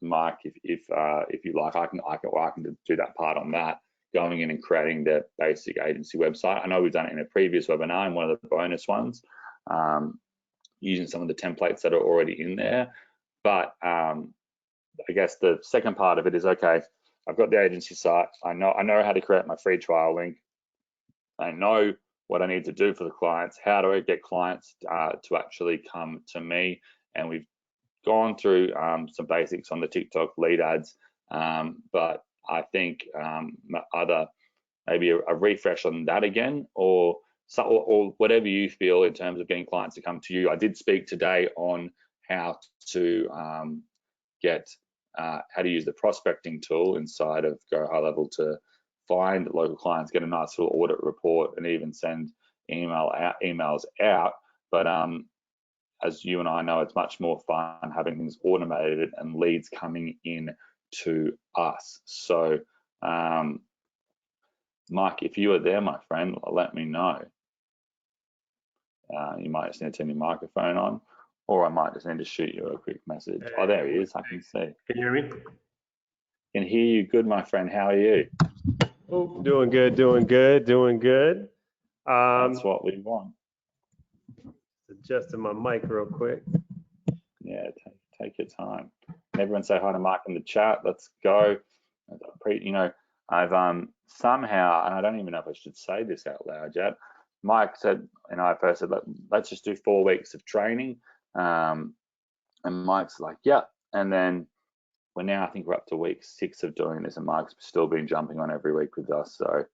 A: Mike, if you like. I can do that part on that, going in and creating the basic agency website. I know we've done it in a previous webinar, in one of the bonus ones, using some of the templates that are already in there. But I guess the second part of it is, okay, I've got the agency site. I know how to create my free trial link. I know what I need to do for the clients. How do I get clients to actually come to me? And we've gone through some basics on the TikTok lead ads, but I think maybe a refresh on that again, or whatever you feel in terms of getting clients to come to you. I did speak today on how to how to use the prospecting tool inside of Go High Level to find local clients, get a nice little audit report, and even send emails out. But as you and I know, it's much more fun having things automated and leads coming in to us. So Mike, if you are there, my friend, let me know. You might just need to turn your microphone on, or I might just need to shoot you a quick message. Oh, there he is. I can see.
B: Can you hear me?
A: Can hear you good, my friend. How are you?
B: Oh, doing good, doing good, doing good.
A: That's what we want.
B: Adjusting my mic real quick.
A: Yeah, take your time. Everyone say hi to Mike in the chat. Let's go. You know, I've somehow, and I don't even know if I should say this out loud yet, Mike said, and I first said, let's just do 4 weeks of training. And Mike's like, yeah. And then I think we're up to week 6 of doing this, and Mike's still been jumping on every week with us. So,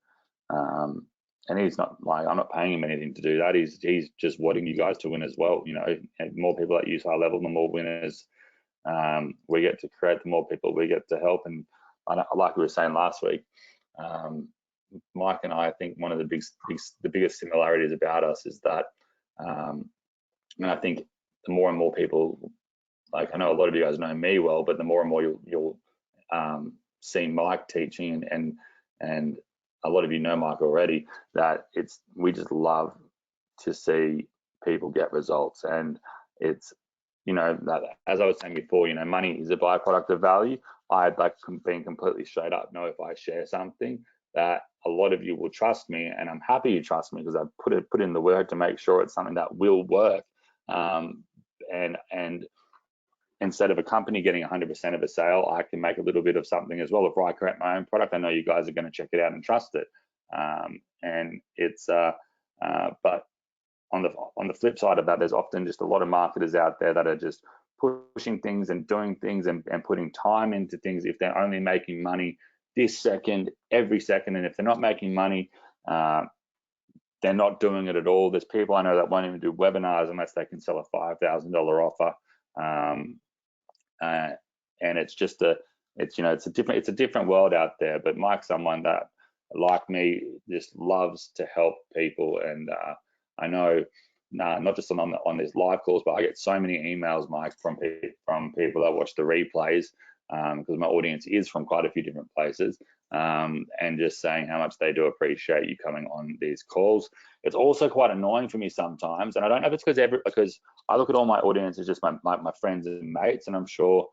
A: and he's not like, I'm not paying him anything to do that. He's just wanting you guys to win as well. You know, and more people that use High Level, the more winners we get to create, the more people we get to help. And like we were saying last week, Mike and I think one of the biggest similarities about us is that, and I think the more and more people, like I know a lot of you guys know me well, but the more and more you'll see Mike teaching, and a lot of you know Mike already, that we just love to see people get results. And it's, you know, that, as I was saying before, you know, money is a byproduct of value. I'd like being completely straight up, know if I share something that a lot of you will trust me, and I'm happy you trust me because I've put in the work to make sure it's something that will work. And instead of a company getting 100% of a sale, I can make a little bit of something as well. If I create my own product, I know you guys are going to check it out and trust it. And it's but on the flip side of that, there's often just a lot of marketers out there that are just pushing things and doing things and putting time into things if they're only making money this second, every second. And if they're not making money, they're not doing it at all. There's people I know that won't even do webinars unless they can sell a $5,000 offer. And it's just it's a different world out there. But Mike's someone that, like me, just loves to help people. And I know, not just on these live calls, but I get so many emails, Mike, from people that watch the replays, because my audience is from quite a few different places, and just saying how much they do appreciate you coming on these calls. It's also quite annoying for me sometimes, and I don't know if it's because I look at all my audience as just my friends and mates, and I'm sure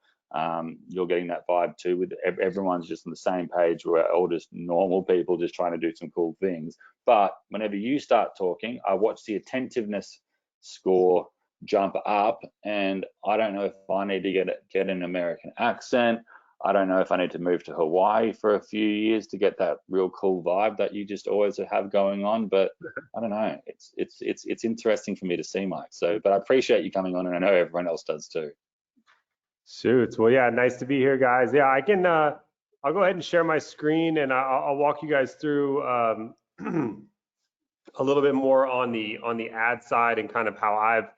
A: you're getting that vibe too, with everyone's just on the same page. We're all just normal people just trying to do some cool things. But whenever you start talking, I watch the attentiveness score jump up, and I don't know if I need to get an American accent. I don't know if I need to move to Hawaii for a few years to get that real cool vibe that you just always have going on. But I don't know. It's interesting for me to see, Mike. So, but I appreciate you coming on, and I know everyone else does too.
B: Shoots. Well, yeah, nice to be here, guys. Yeah, I can. I'll go ahead and share my screen, and I'll walk you guys through a little bit more on the ad side and kind of how I've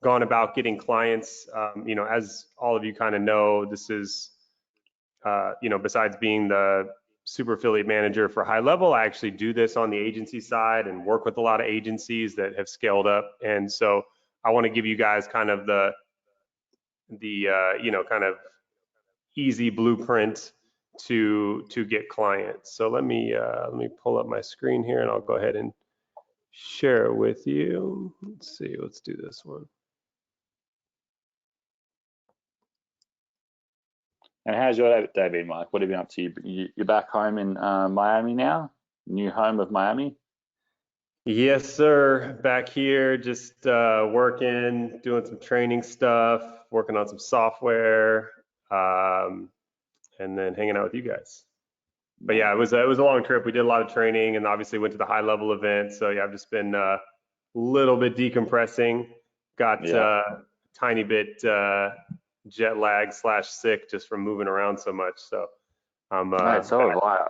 B: gone about getting clients. You know, as all of you kind of know, this is, you know, besides being the super affiliate manager for High Level, I actually do this on the agency side and work with a lot of agencies that have scaled up. And so I want to give you guys kind of the you know, kind of easy blueprint to get clients. So let me pull up my screen here, and I'll go ahead and share it with you. Let's see, let's do this one.
A: And how's your day been, Mike? What have you been up to? You're back home in Miami now, new home of Miami.
B: Yes, sir. Back here, just working, doing some training stuff, working on some software, and then hanging out with you guys. But yeah, it was a long trip. We did a lot of training, and obviously went to the High Level event. So yeah, I've just been a little bit decompressing. Got tiny bit jet lag / sick just from moving around so much. So I'm
A: Mate, so have I.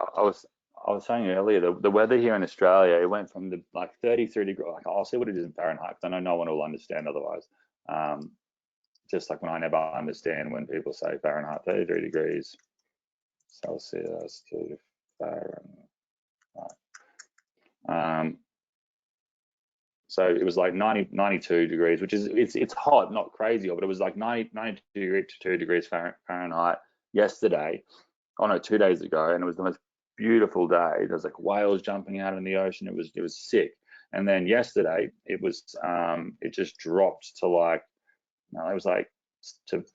A: I was saying earlier, the weather here in Australia, it went from the like 33 degrees. Like, I'll see what it is in Fahrenheit, 'cause I know no one will understand otherwise. Just like when I never understand when people say Fahrenheit, 33 degrees Celsius to Fahrenheit. So it was like 92 degrees, which is it's hot, not crazy, but it was like 92 degrees Fahrenheit yesterday. Oh no, 2 days ago, and it was the most beautiful day. There was like whales jumping out in the ocean. It was sick. And then yesterday it was it just dropped to like, you know, it was like to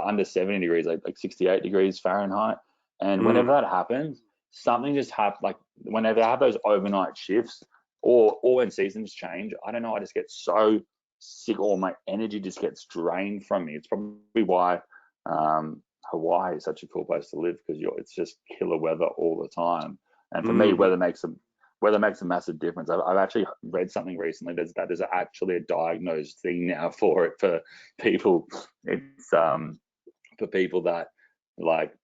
A: under 70 degrees, like 68 degrees Fahrenheit. And whenever that happens, something just happens. Like whenever I have those overnight shifts, or when seasons change, I don't know, I just get so sick, or my energy just gets drained from me. It's probably why Hawaii is such a cool place to live, because it's just killer weather all the time. And for me, weather makes a massive difference. I've actually read something recently that there's actually a diagnosed thing now for it, for people. It's for people that, like,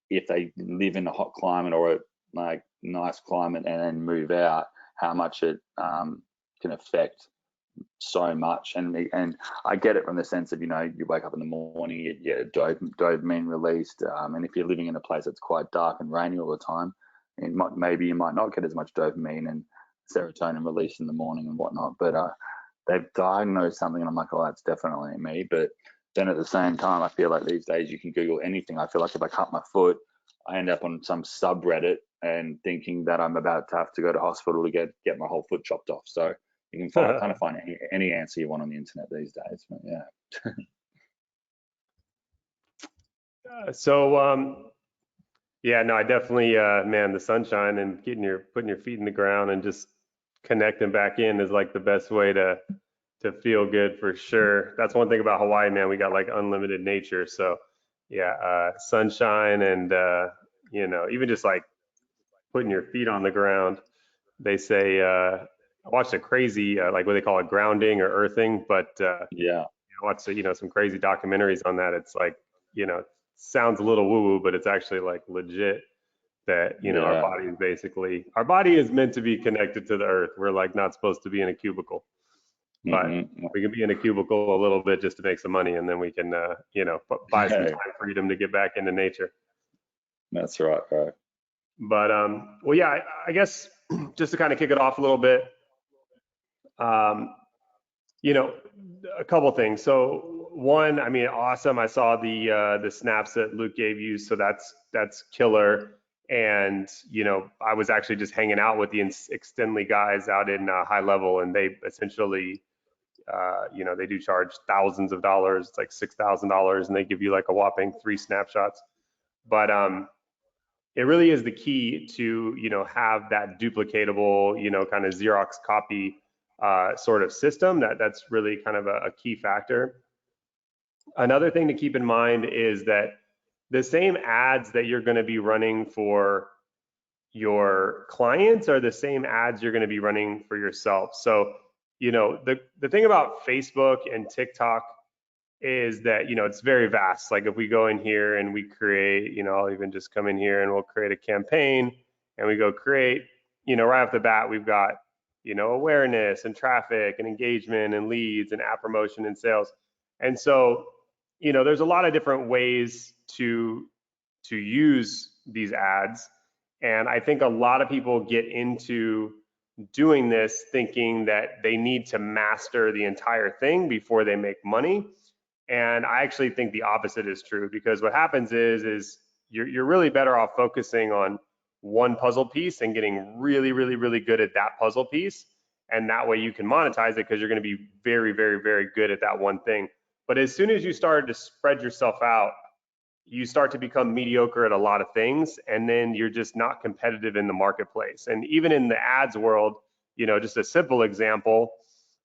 A: if they live in a hot climate or a like nice climate and then move out, how much it can affect so much. And I get it from the sense of, you know, you wake up in the morning, you get dopamine released, and if you're living in a place that's quite dark and rainy all the time, maybe you might not get as much dopamine and serotonin released in the morning and whatnot. But they've diagnosed something, and I'm like, oh, that's definitely me. But then at the same time, I feel like these days you can Google anything. I feel like if I cut my foot, I end up on some subreddit and thinking that I'm about to have to go to hospital to get my whole foot chopped off. So you can kind of find any answer you want on the internet these days. But yeah.
B: Yeah, no, I definitely, man, the sunshine and putting your feet in the ground and just connecting back in is like the best way to feel good for sure. That's one thing about Hawaii, man. We got like unlimited nature. So yeah, sunshine and you know, even just like putting your feet on the ground. They say I watched a crazy like what they call it, grounding or earthing, but
A: Yeah.
B: I watched you know, some crazy documentaries on that. It's like, you know, sounds a little woo woo, but it's actually like legit that, you know,
A: Yeah.
B: our body is meant to be connected to the earth. We're like not supposed to be in a cubicle, but we can be in a cubicle a little bit just to make some money, and then we can you know, buy some time freedom to get back into nature.
A: That's right, bro.
B: But well, yeah, I guess just to kind of kick it off a little bit, you know, a couple things. So one, I mean, awesome. I saw the snaps that Luke gave you, so that's killer. And you know, I was actually just hanging out with the Extendly guys out in High Level, and they essentially, you know, they do charge thousands of dollars. It's like $6,000, and they give you like a whopping 3 snapshots. But it really is the key to, you know, have that duplicatable, you know, kind of Xerox copy sort of system. That's really kind of a key factor. Another thing to keep in mind is that the same ads that you're going to be running for your clients are the same ads you're going to be running for yourself. So, the thing about Facebook and TikTok is that, it's very vast. Like if we go in here and we create, I'll even just come in here and we'll create a campaign and we go create, right off the bat, we've got, awareness and traffic and engagement and leads and app promotion and sales. And so, there's a lot of different ways to use these ads. And I think a lot of people get into doing this thinking that they need to master the entire thing before they make money. And I actually think the opposite is true, because what happens is you're really better off focusing on one puzzle piece and getting really, really, really good at that puzzle piece. And that way you can monetize it, because you're going to be very, very, very good at that one thing. But as soon as you started to spread yourself out, you start to become mediocre at a lot of things, and then you're just not competitive in the marketplace. And even in the ads world, just a simple example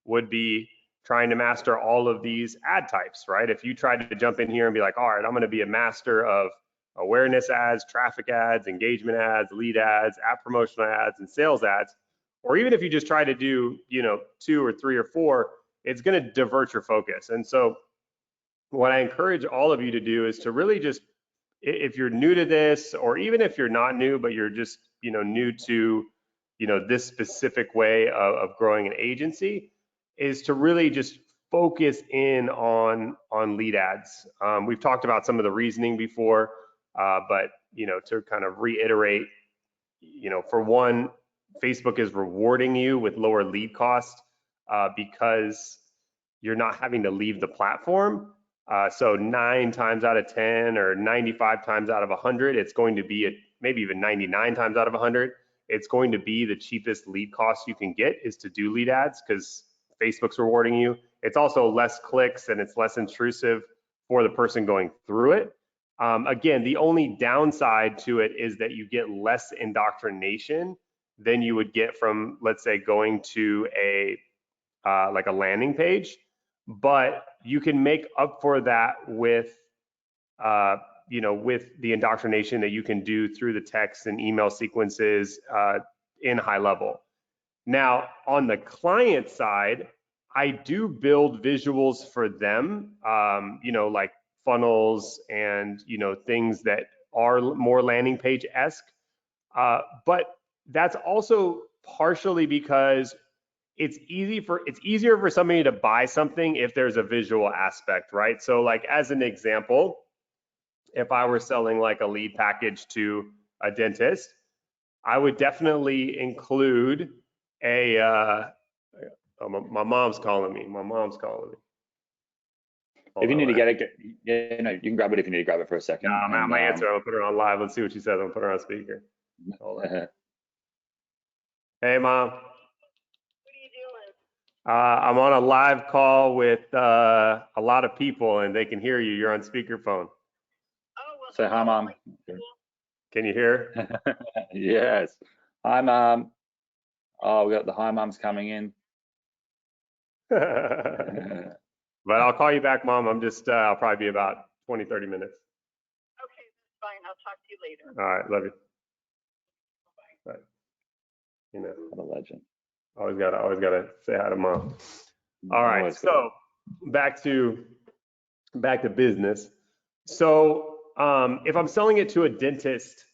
B: would be trying to master all of these ad types, right? If you tried to jump in here and be like, all right, I'm going to be a master of awareness ads, traffic ads, engagement ads, lead ads, app promotional ads, and sales ads, or even if you just try to do, 2 or 3 or 4, it's going to divert your focus. And so what I encourage all of you to do is to really just, if you're new to this, or even if you're not new, but you're just, new to, this specific way of growing an agency, is to really just focus in on lead ads. We've talked about some of the reasoning before, but, to kind of reiterate, for one, Facebook is rewarding you with lower lead costs because you're not having to leave the platform. So 9 times out of 10 or 95 times out of 100, it's going to be, maybe even 99 times out of 100, it's going to be the cheapest lead cost you can get is to do lead ads, because Facebook's rewarding you. It's also less clicks and it's less intrusive for the person going through it. Again, the only downside to it is that you get less indoctrination than you would get from, let's say, going to a like a landing page. But you can make up for that with, with the indoctrination that you can do through the text and email sequences in high level. Now, on the client side, I do build visuals for them, like funnels and, things that are more landing page-esque. But that's also partially because it's easier for somebody to buy something if there's a visual aspect, right? So like as an example, if I were selling like a lead package to a dentist, I would definitely include a my mom's calling me.
A: If you need to get it, you can grab it if you need to grab it for a second.
B: No, I'm at my answer. I'll put her on live. Let's see what she says. I'll put her on speaker. Hey, Mom. I'm on a live call with a lot of people, and they can hear you. You're on speakerphone.
C: Oh, well,
A: say hi, Mom.
B: Can you hear?
A: Yes. Hi, Mom. Oh, we got the hi moms coming in.
B: But I'll call you back, Mom. I'm just, I'll probably be about 20, 30 minutes.
C: Okay, that's fine. I'll talk to you later.
B: All right, love you. Bye.
A: What a legend.
B: Always gotta say hi to Mom. All right, so back to business. So if I'm selling it to a dentist,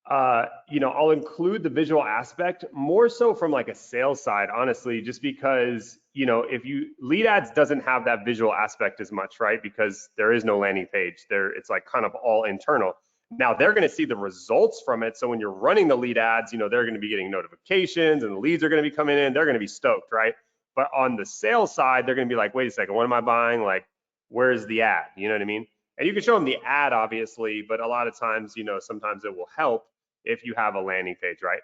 B: I'll include the visual aspect more so from like a sales side, honestly, just because, if lead ads doesn't have that visual aspect as much, right? Because there is no landing page there. It's like kind of all internal. Now they're going to see the results from it. So when you're running the lead ads, they're going to be getting notifications and the leads are going to be coming in. They're going to be stoked, right? But on the sales side, they're going to be like, wait a second, what am I buying? Like, where's the ad? You know what I mean? And you can show them the ad, obviously, but a lot of times, sometimes it will help if you have a landing page, right?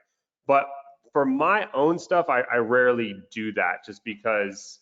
B: But for my own stuff, I rarely do that just because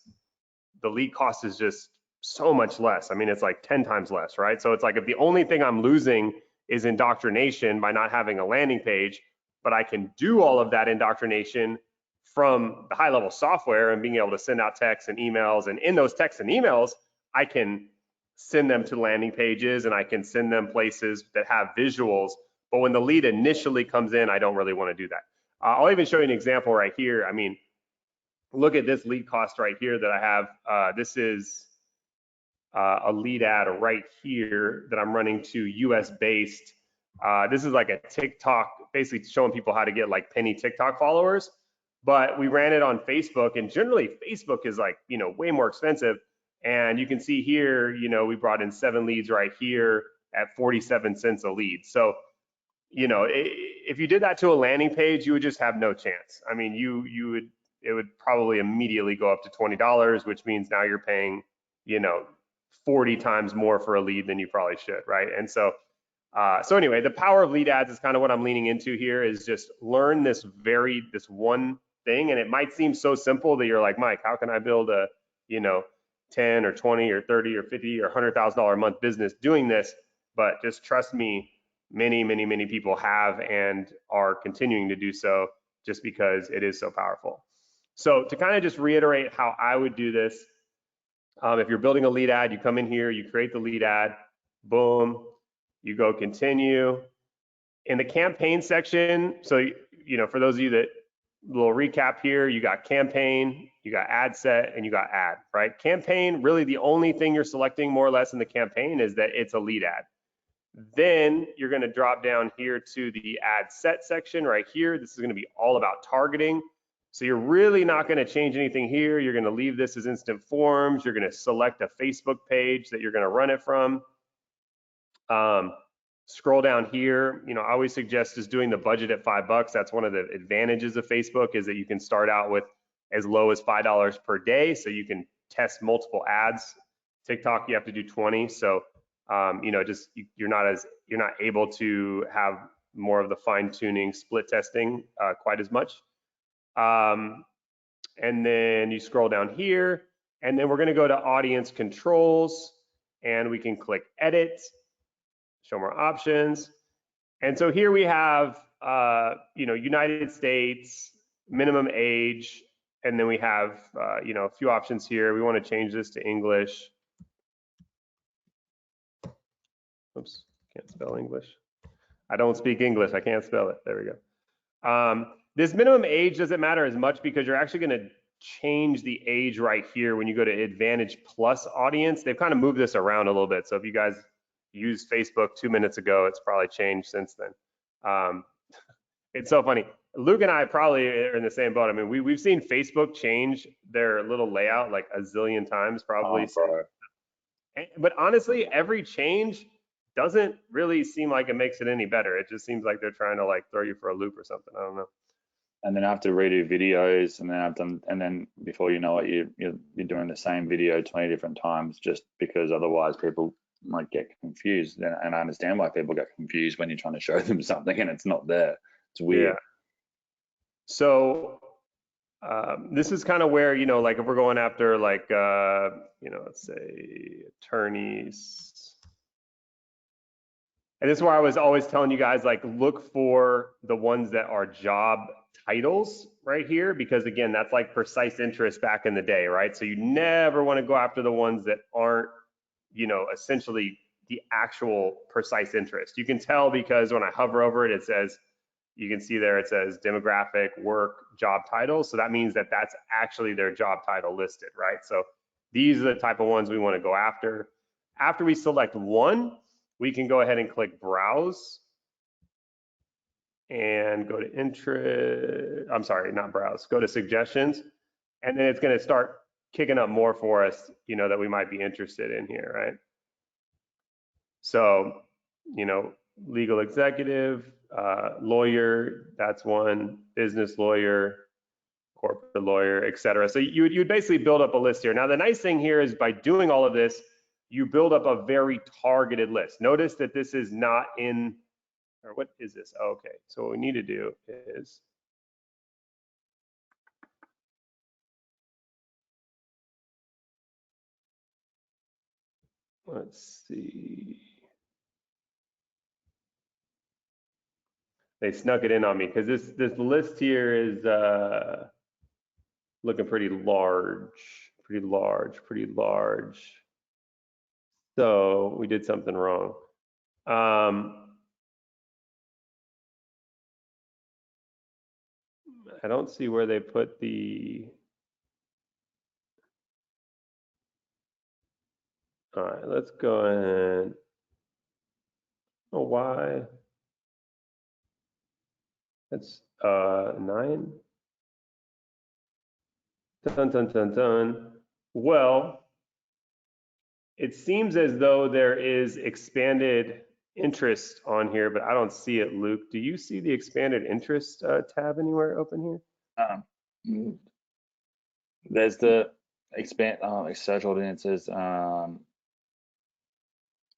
B: the lead cost is just so much less. I mean, it's like 10 times less, right? So it's like if the only thing I'm losing is indoctrination by not having a landing page, but I can do all of that indoctrination from the high level software and being able to send out texts and emails. And in those texts and emails, I can send them to landing pages and I can send them places that have visuals. But when the lead initially comes in, I don't really want to do that. I'll even show you an example right here. I mean, look at this lead cost right here that I have. This is a lead ad right here that I'm running to US based. This is like a TikTok, basically showing people how to get like penny TikTok followers. But we ran it on Facebook, and generally Facebook is like, you know, way more expensive. And you can see here, you know, we brought in 7 leads right here at 47 cents a lead. So, you know, if you did that to a landing page, you would just have no chance. I mean, it would probably immediately go up to $20, which means now you're paying, you know, 40 times more for a lead than you probably should, right? And so, so anyway, the power of lead ads is kind of what I'm leaning into here, is just learn this one thing. And it might seem so simple that you're like, Mike, how can I build a, you know, 10 or 20 or 30 or 50 or $100,000 a month business doing this? But just trust me, many people have and are continuing to do so, just because it is so powerful. So to kind of just reiterate how I would do this, if you're building a lead ad, you come in here, you create the lead ad, boom, you go continue. In the campaign section, so, you know, for those of you that, little recap here, you got campaign, you got ad set, and you got ad, right? Campaign, really the only thing you're selecting more or less in the campaign is that it's a lead ad. Then you're going to drop down here to the ad set section right here. This is going to be all about targeting. So you're really not going to change anything here. You're going to leave this as instant forms. You're going to select a Facebook page that you're going to run it from. Scroll down here. You know, I always suggest just doing the budget at $5. That's one of the advantages of Facebook, is that you can start out with as low as $5 per day, so you can test multiple ads. TikTok, you have to do 20. So you know, just you're not able to have more of the fine tuning, split testing quite as much. And then you scroll down here, and then we're going to go to audience controls, and we can click edit, show more options. And so here we have, you know, United States, minimum age, and then we have, you know, a few options here. We want to change this to English. Oops, can't spell English. I don't speak English, I can't spell it. There we go. This minimum age doesn't matter as much, because you're actually going to change the age right here when you go to Advantage Plus audience. They've kind of moved this around a little bit. So if you guys used Facebook 2 minutes ago, it's probably changed since then. It's so funny. Luke and I probably are in the same boat. I mean, we've seen Facebook change their little layout like a zillion times probably. But honestly, every change doesn't really seem like it makes it any better. It just seems like they're trying to like throw you for a loop or something. I don't know.
A: And then I have to redo videos, and then before you know it, you're doing the same video 20 different times, just because otherwise people might get confused. And I understand why people get confused when you're trying to show them something and it's not there. It's weird.
B: Yeah. So this is kind of where, you know, like if we're going after like, you know, let's say attorneys. And this is where I was always telling you guys, like, look for the ones that are job titles right here, because again, that's like precise interest back in the day, right? So you never want to go after the ones that aren't, you know, essentially the actual precise interest. You can tell because when I hover over it, it says, you can see there, it says demographic, work, job title. So that means that that's actually their job title listed, right? So these are the type of ones we want to go after. After we select one, we can go ahead and click browse and go to interest. I'm sorry, not browse, go to suggestions. And then it's going to start kicking up more for us, you know, that we might be interested in here, right? So, you know, legal executive, lawyer, that's one, business lawyer, corporate lawyer, et cetera. So you'd basically build up a list here. Now, the nice thing here is by doing all of this, you build up a very targeted list. Notice that this is not in, or what is this? Oh, okay, so what we need to do is, let's see. They snuck it in on me because this list here is looking pretty large. So we did something wrong. I don't see where they put the. All right, let's go ahead. Oh, why? That's 9. Dun, dun, dun, dun. Well, it seems as though there is expanded interest on here, but I don't see it, Luke. Do you see the expanded interest tab anywhere open here?
A: There's the expand search audiences.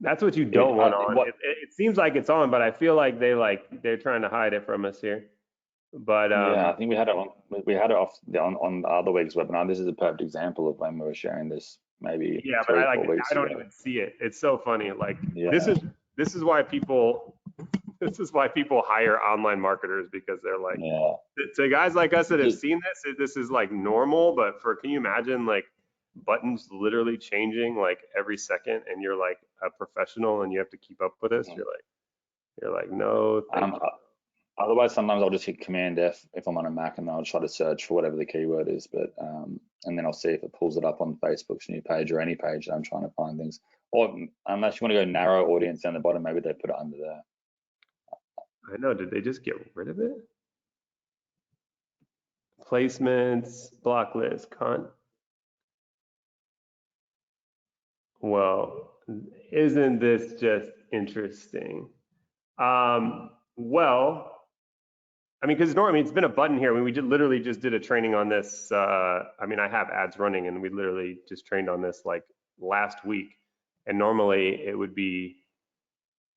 B: That's what you don't want on. It seems like it's on, but I feel like they're trying to hide it from us here. But
A: yeah, I think we had it on. We had it off on the other week's webinar. This is a perfect example of when we were sharing this. Maybe
B: yeah,
A: 3
B: but
A: or 4 weeks
B: I don't
A: ago.
B: even see it. It's so funny. Like
A: Yeah.
B: this is why people hire online marketers, because they're like,
A: Yeah.
B: to guys like us that have seen this is like normal, but can you imagine like buttons literally changing like every second, and you're like a professional and you have to keep up with this? You're like, no, thank you.
A: Otherwise, sometimes I'll just hit Command F if I'm on a Mac, and I'll try to search for whatever the keyword is. But and then I'll see if it pulls it up on Facebook's new page or any page that I'm trying to find things. Or unless you want to go narrow audience down the bottom, maybe they put it under there.
B: I know. Did they just get rid of it? Placements, block list, Well, isn't this just interesting? Well, I mean, because normally it's been a button here. I mean, we literally just did a training on this. I mean, I have ads running, and we literally just trained on this like last week. And normally it would be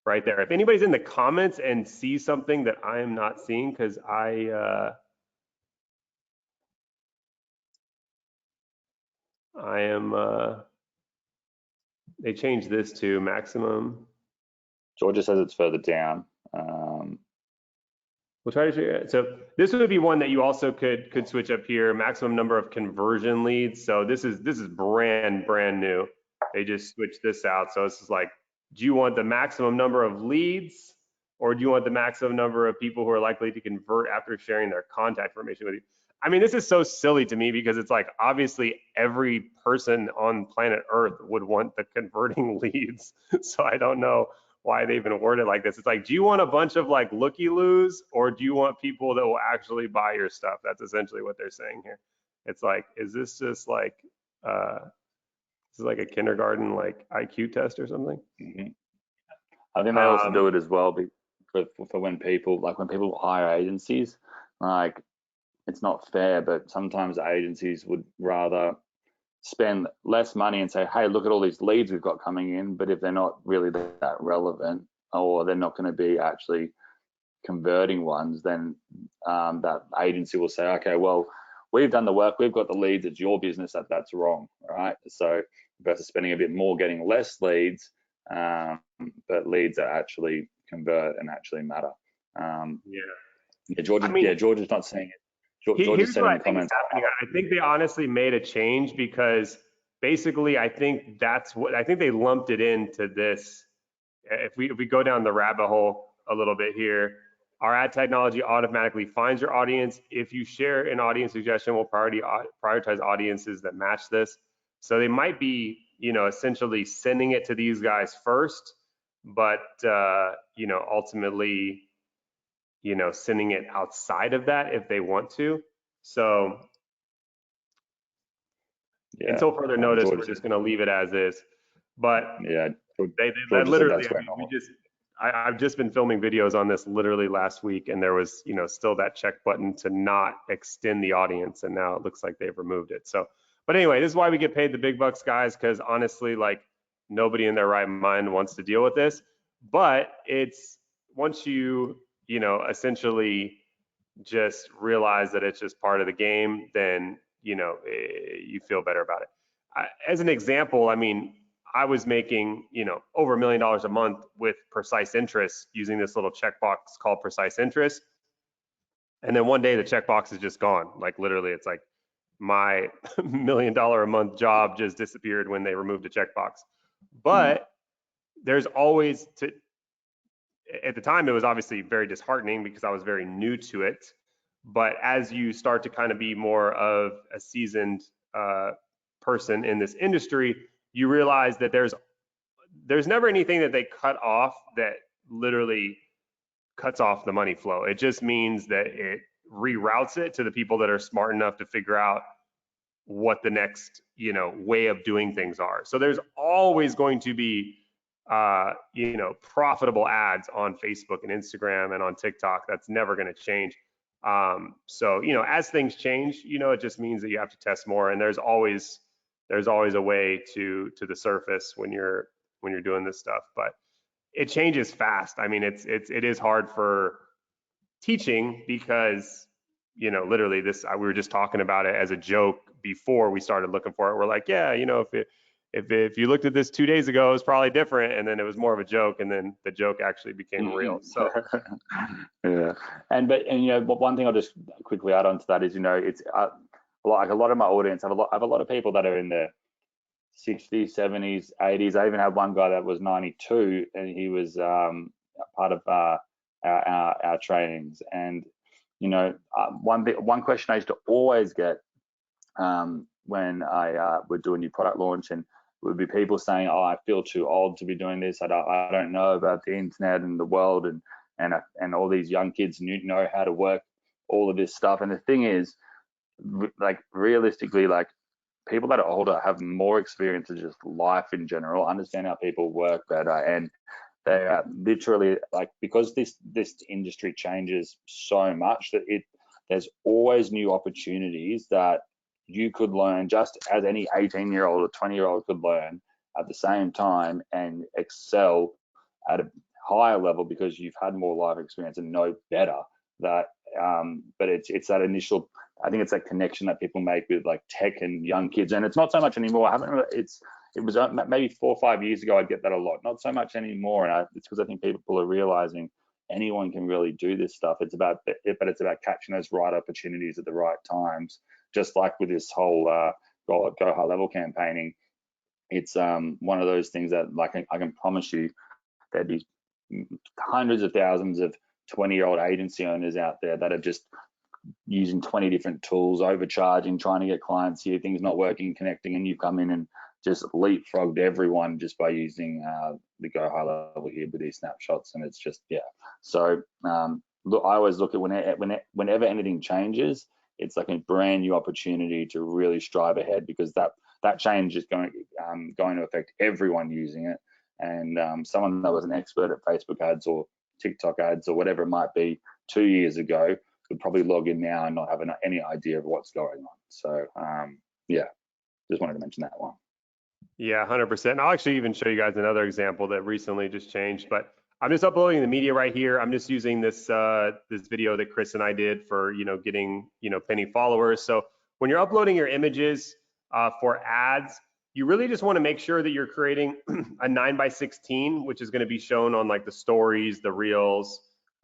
B: right there. If anybody's in the comments and sees something that I am not seeing, because I am. They changed this to maximum.
A: Georgia says it's further down.
B: We'll try to figure it out. So this would be one that you also could switch up here. Maximum number of conversion leads. So this is brand new. They just switched this out. So this is like, do you want the maximum number of leads, or do you want the maximum number of people who are likely to convert after sharing their contact information with you? I mean, this is so silly to me, because it's like, obviously every person on planet Earth would want the converting leads. So I don't know why they even word it like this. It's like, do you want a bunch of like looky-loos, or do you want people that will actually buy your stuff? That's essentially what they're saying here. It's like, is this just like this is like a kindergarten like IQ test or something?
A: Mm-hmm. I think they also do it as well for when people hire agencies. Like, it's not fair, but sometimes agencies would rather spend less money and say, hey, look at all these leads we've got coming in, but if they're not really that relevant, or they're not going to be actually converting ones, then that agency will say, okay, well, we've done the work, we've got the leads, it's your business that's wrong, right? So versus spending a bit more getting less leads, but leads that actually convert and actually matter. Georgia's not saying it.
B: Here's what I think is happening. I think they honestly made a change, because basically I think they lumped it into this. If we go down the rabbit hole a little bit here, our ad technology automatically finds your audience. If you share an audience suggestion, we'll prioritize audiences that match this. So they might be, essentially sending it to these guys first, but ultimately, sending it outside of that if they want to. So until further notice, we're just going to leave it as is. But they literally, I've just been filming videos on this literally last week, and there was, still that check button to not extend the audience, and now it looks like they've removed it. So, but anyway, this is why we get paid the big bucks, guys, because honestly, like, nobody in their right mind wants to deal with this. But it's once you, essentially just realize that it's just part of the game, then, you feel better about it. As an example, I mean, I was making, over $1 million a month with precise interest using this little checkbox called precise interest. And then one day the checkbox is just gone. Like, literally, it's like my $1 million a month job just disappeared when they removed the checkbox. But there's always at the time, it was obviously very disheartening because I was very new to it. But as you start to kind of be more of a seasoned person in this industry, you realize that there's never anything that they cut off that literally cuts off the money flow. It just means that it reroutes it to the people that are smart enough to figure out what the next, way of doing things are. So there's always going to be profitable ads on Facebook and Instagram and on TikTok. That's never going to change. So as things change, it just means that you have to test more, and there's always a way to the surface when you're doing this stuff. But it changes fast. I mean, it is hard for teaching because literally we were just talking about it as a joke before we started looking for it. We're like, yeah, if you looked at this 2 days ago, it was probably different, and then it was more of a joke, and then the joke actually became real. So
A: yeah, and one thing I'll just quickly add on to that is it's like a lot of my audience I have a lot of people that are in their 60s, 70s, 80s. I even had one guy that was 92, and he was part of our trainings. And one question I used to always get when I would do a new product launch, and would be people saying, "Oh, I feel too old to be doing this. I don't know about the internet and the world, and all these young kids know how to work all of this stuff." And the thing is, like realistically, like people that are older have more experience of just life in general, understand how people work better, and they are literally like, because this industry changes so much that there's always new opportunities that you could learn just as any 18-year-old or 20-year-old could learn at the same time and excel at a higher level because you've had more life experience and know better. But it's that initial, I think it's that connection that people make with like tech and young kids, and it's not so much anymore. It was maybe 4 or 5 years ago I'd get that a lot, not so much anymore, and it's because I think people are realizing anyone can really do this stuff. It's about catching those right opportunities at the right times. Just like with this whole go high level campaigning, it's one of those things that, like, I can promise you there'd be hundreds of thousands of 20-year-old agency owners out there that are just using 20 different tools, overcharging, trying to get clients here, things not working, connecting, and you come in and just leapfrogged everyone just by using the go high level here with these snapshots. And it's just, yeah. So look, I always look at whenever anything changes, it's like a brand new opportunity to really strive ahead, because that change is going to affect everyone using it. And someone that was an expert at Facebook ads or TikTok ads or whatever it might be 2 years ago would probably log in now and not have any idea of what's going on. So yeah, just wanted to mention that one.
B: Yeah, 100%. I'll actually even show you guys another example that recently just changed, but I'm just uploading the media right here. I'm just using this this video that Chris and I did for getting penny followers. So when you're uploading your images for ads, you really just want to make sure that you're creating a 9x16, which is going to be shown on like the stories, the reels,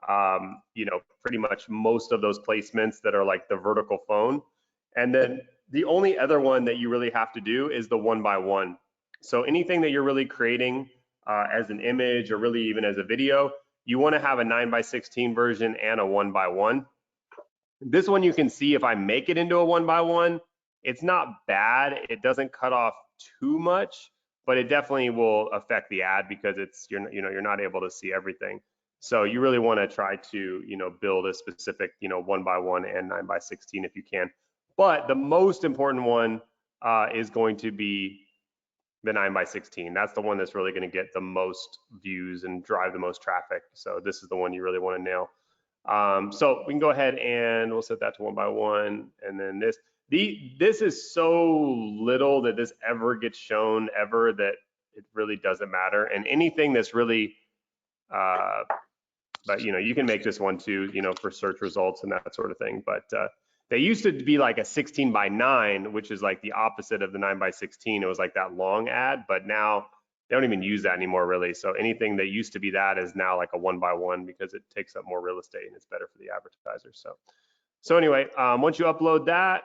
B: pretty much most of those placements that are like the vertical phone. And then the only other one that you really have to do is the 1x1. So anything that you're really creating as an image or really even as a video, you want to have a 9x16 version and a 1x1. This one you can see if I make it into a 1x1, it's not bad. It doesn't cut off too much, but it definitely will affect the ad because you're not able to see everything. So you really want to try to build a specific 1x1 and 9x16 if you can. But the most important one is going to be the 9x16. That's the one that's really going to get the most views and drive the most traffic. So this is the one you really want to nail. So we can go ahead and we'll set that to 1x1, and then this is so little that this ever gets shown ever that it really doesn't matter. And anything that's really but you can make this one too, for search results and that sort of thing. But they used to be like a 16x9, which is like the opposite of the 9x16. It was like that long ad, but now they don't even use that anymore really. So anything that used to be that is now like a 1x1 because it takes up more real estate and it's better for the advertisers. So anyway, once you upload that,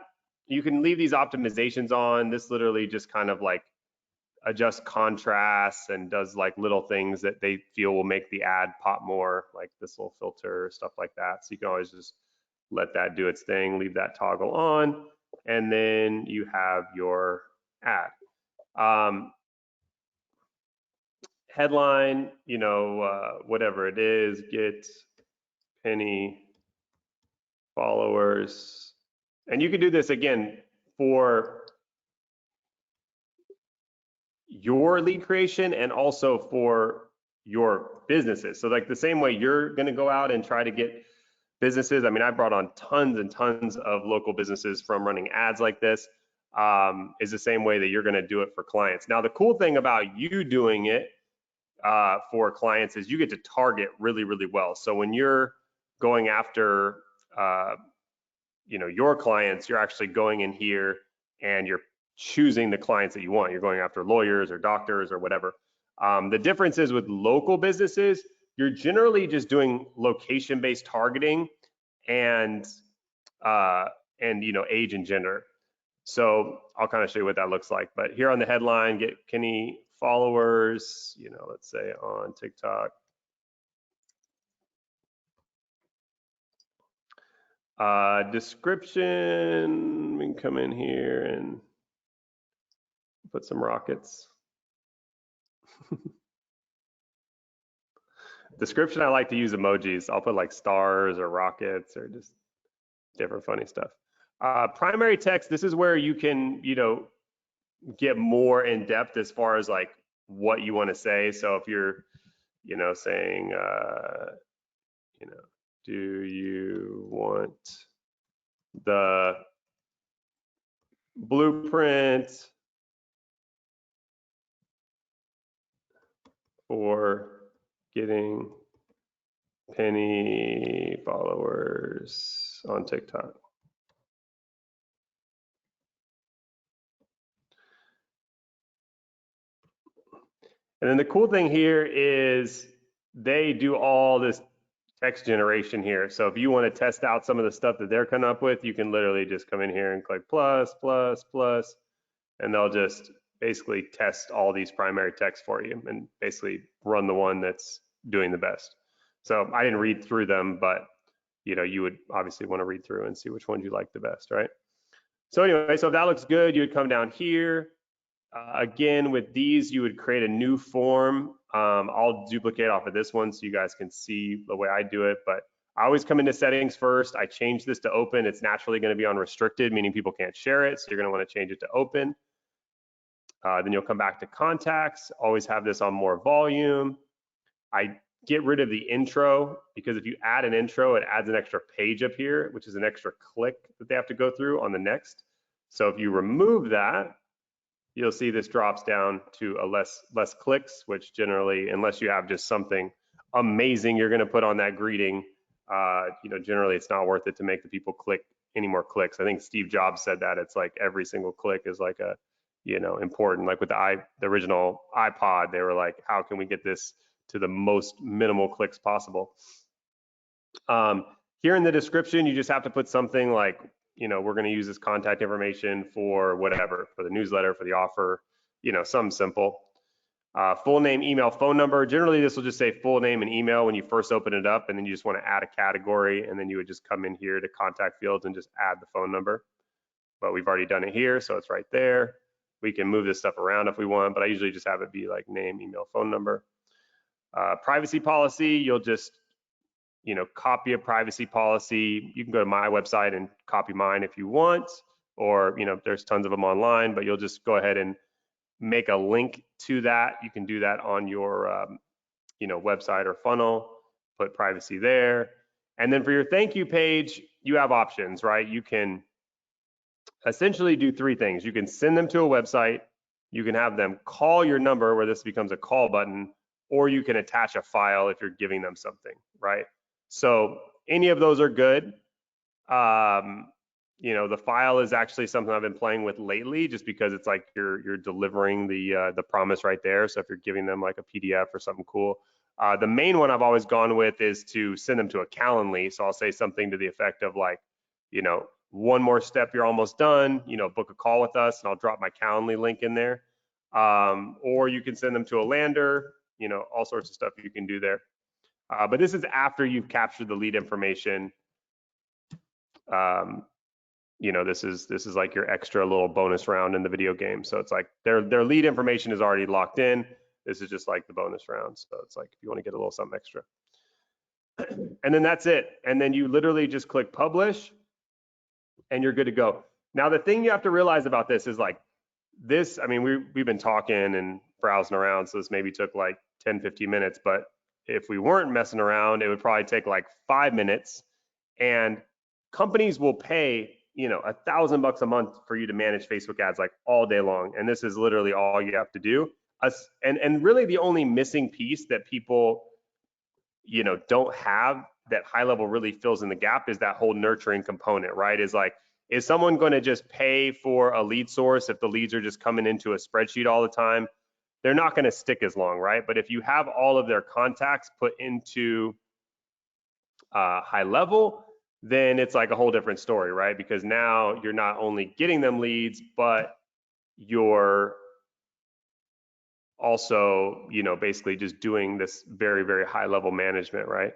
B: you can leave these optimizations on. This literally just kind of like adjusts contrasts and does like little things that they feel will make the ad pop more, like this little filter, stuff like that. So you can always just let that do its thing, leave that toggle on, and then you have your ad. Headline, whatever it is, get penny followers. And you can do this again for your lead creation and also for your businesses. So like the same way you're going to go out and try to get businesses. I mean, I brought on tons and tons of local businesses from running ads like this, is the same way that you're going to do it for clients. Now, the cool thing about you doing it for clients is you get to target really, really well. So when you're going after, your clients, you're actually going in here and you're choosing the clients that you want. You're going after lawyers or doctors or whatever. The difference is with local businesses, you're generally just doing location-based targeting and age and gender. So I'll kind of show you what that looks like. But here on the headline, get Kenny followers, let's say on TikTok. Description, we can come in here and put some rockets. Description, I like to use emojis. I'll put like stars or rockets or just different funny stuff. Primary text, this is where you can, get more in depth as far as like what you want to say. So if you're, saying, do you want the blueprint for getting penny followers on TikTok? And then the cool thing here is they do all this text generation here. So if you want to test out some of the stuff that they're coming up with, you can literally just come in here and click plus, plus, plus, and they'll just basically test all these primary texts for you and basically run the one that's doing the best. So I didn't read through them, but you would obviously want to read through and see which ones you like the best, right? So anyway, so if that looks good, you would come down here. Again, with these, you would create a new form. I'll duplicate off of this one so you guys can see the way I do it, but I always come into settings first. I change this to open. It's naturally going to be on restricted, meaning people can't share it. So you're going to want to change it to open. Then you'll come back to contacts, always have this on more volume. I get rid of the intro because if you add an intro, it adds an extra page up here, which is an extra click that they have to go through on the next. So if you remove that, you'll see this drops down to a less clicks, which generally, unless you have just something amazing you're going to put on that greeting, generally it's not worth it to make the people click any more clicks. I think Steve Jobs said that it's like every single click is like a, important. Like with the original iPod, they were like, how can we get this to the most minimal clicks possible? Here in the description, you just have to put something like, we're going to use this contact information for whatever, for the newsletter, for the offer, something simple. Full name, email, phone number. Generally, this will just say full name and email when you first open it up, and then you just want to add a category, and then you would just come in here to contact fields and just add the phone number. But we've already done it here, so it's right there. We can move this stuff around if we want, but I usually just have it be like name, email, phone number. Privacy policy, you'll just copy a privacy policy. You can go to my website and copy mine if you want, or there's tons of them online, but you'll just go ahead and make a link to that. You can do that on your website or funnel, put privacy there. And then for your thank you page, you have options, right? You can essentially do three things. You can send them to a website, you can have them call your number where this becomes a call button, or you can attach a file if you're giving them something, right? So any of those are good. The file is actually something I've been playing with lately, just because it's like you're delivering the promise right there. So if you're giving them like a PDF or something cool. The main one I've always gone with is to send them to a Calendly. So I'll say something to the effect of like, one more step, you're almost done, book a call with us, and I'll drop my Calendly link in there. or you can send them to a lander, you know, all sorts of stuff you can do there. But this is after you've captured the lead information. You know, this is like your extra little bonus round in the video game. So it's like their lead information is already locked in. This is just like the bonus round. So it's like if you want to get a little something extra. And then that's it. And then you literally just click publish and you're good to go. Now, the thing you have to realize about this is like this, I mean, we've been talking and browsing around, so this maybe took like 10, 15 minutes, but if we weren't messing around, it would probably take like 5 minutes. And companies will pay, you know, $1,000 a month for you to manage Facebook ads like all day long. And this is literally all you have to do. And really the only missing piece that people, you know, don't have that high level really fills in the gap is that whole nurturing component, right? Is like, is someone going to just pay for a lead source if the leads are just coming into a spreadsheet all the time? They're not going to stick as long, right? But if you have all of their contacts put into high level, then it's like a whole different story, right? Because now you're not only getting them leads, but you're also, you know, basically just doing this very, very high level management, right?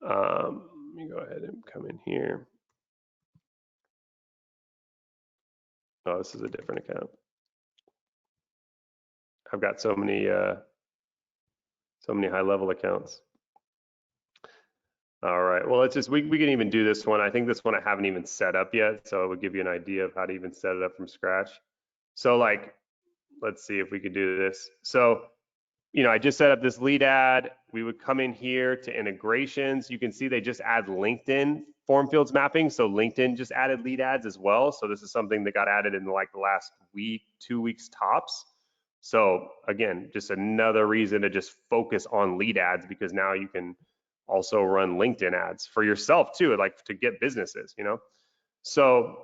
B: Let me go ahead and come in here. Oh, this is a different account. I've got so many high level accounts. All right, well, let's just, we can even do this one. I think this one I haven't even set up yet, so it would give you an idea of how to even set it up from scratch. So like, let's see if we could do this. So, you know, I just set up this lead ad. We would come in here to integrations. You can see they just add LinkedIn form fields mapping. So LinkedIn just added lead ads as well. So this is something that got added in like the last week, 2 weeks tops. So again, just another reason to just focus on lead ads, because now you can also run LinkedIn ads for yourself too, like to get businesses, you know? So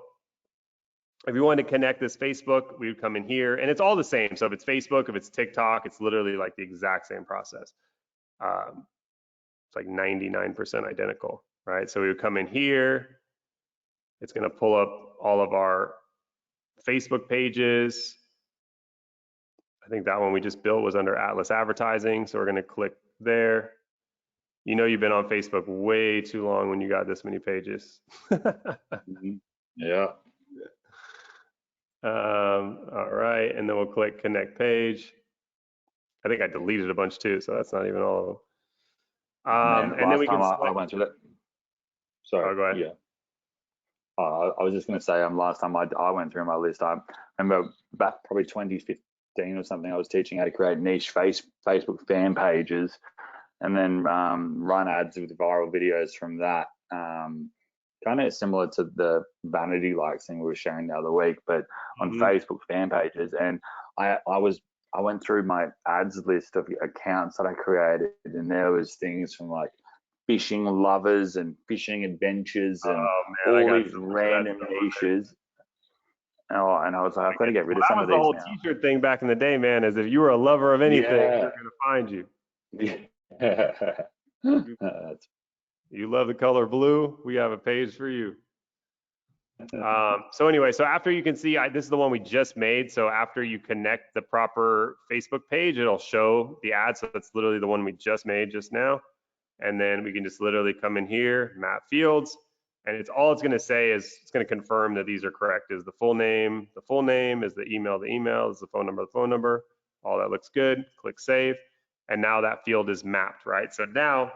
B: if you want to connect this Facebook, we would come in here and it's all the same. So if it's Facebook, if it's TikTok, it's literally like the exact same process. It's like 99% identical, right? So we would come in here. It's going to pull up all of our Facebook pages. I think that one we just built was under Atlas Advertising. So we're going to click there. You know, you've been on Facebook way too long when you got this many pages.
A: Yeah.
B: All right, and then we'll click connect page. I think I deleted a bunch too, so that's not even all of them. And then we can select.
A: I went through it. Sorry.
B: Oh, go ahead.
A: Yeah. I was just going to say, last time I went through my list, I remember back probably 2015 or something, I was teaching how to create niche Facebook fan pages and then run ads with viral videos from that. Kind of similar to the vanity likes thing we were sharing the other week, but on Facebook fan pages. And I went through my ads list of accounts that I created, and there was things from like fishing lovers and fishing adventures and all these random niches. Oh, and I was like, I've got to get rid of some of these now.
B: That was the whole T-shirt thing back in the day, man. Is if you were a lover of anything, they're gonna find you.
A: Yeah.
B: You love the color blue, we have a page for you. So anyway, so after you can see, this is the one we just made. So after you connect the proper Facebook page, it'll show the ad. So that's literally the one we just made just now. And then we can just literally come in here, map fields, and it's all it's going to say is it's going to confirm that these are correct. Is the full name, is the email, is the phone number, all that looks good. Click save. And now that field is mapped, right? So now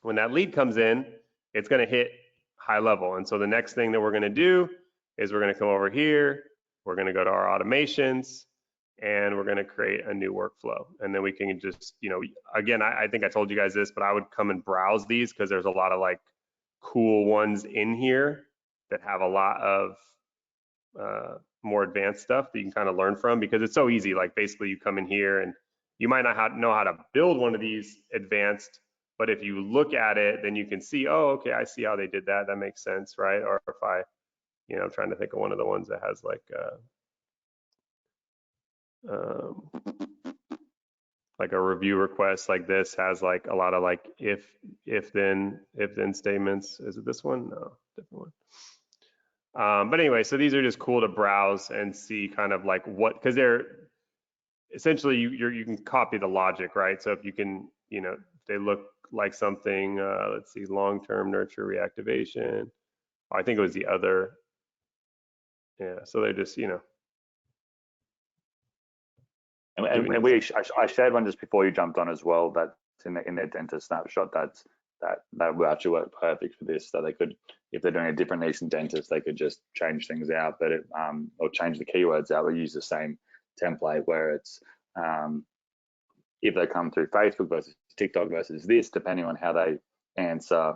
B: when that lead comes in, it's going to hit high level. And so the next thing that we're going to do is we're going to come over here. We're going to go to our automations and we're going to create a new workflow. And then we can just, you know, again, I think I told you guys this, but I would come and browse these because there's a lot of like cool ones in here that have a lot of more advanced stuff that you can kind of learn from, because it's so easy. Like basically you come in here and you might not know how to build one of these advanced, but if you look at it, then you can see, oh, okay, I see how they did that. That makes sense, right? Or if I, you know, I'm trying to think of one of the ones that has like a review request like this has like a lot of like if then statements. Is it this one? No, different one. But anyway, so these are just cool to browse and see kind of like what, because they're, essentially you can copy the logic, right? So if you can, you know, they look like something, let's see, long-term nurture reactivation. I think it was the other. Yeah, so they're just, you know.
A: I shared one just before you jumped on as well. That's in their dentist snapshot. That will actually work perfect for this. So they could, if they're doing a different niche in dentist, they could just change things out, but or change the keywords out, but use the same template where it's if they come through Facebook versus TikTok versus this, depending on how they answer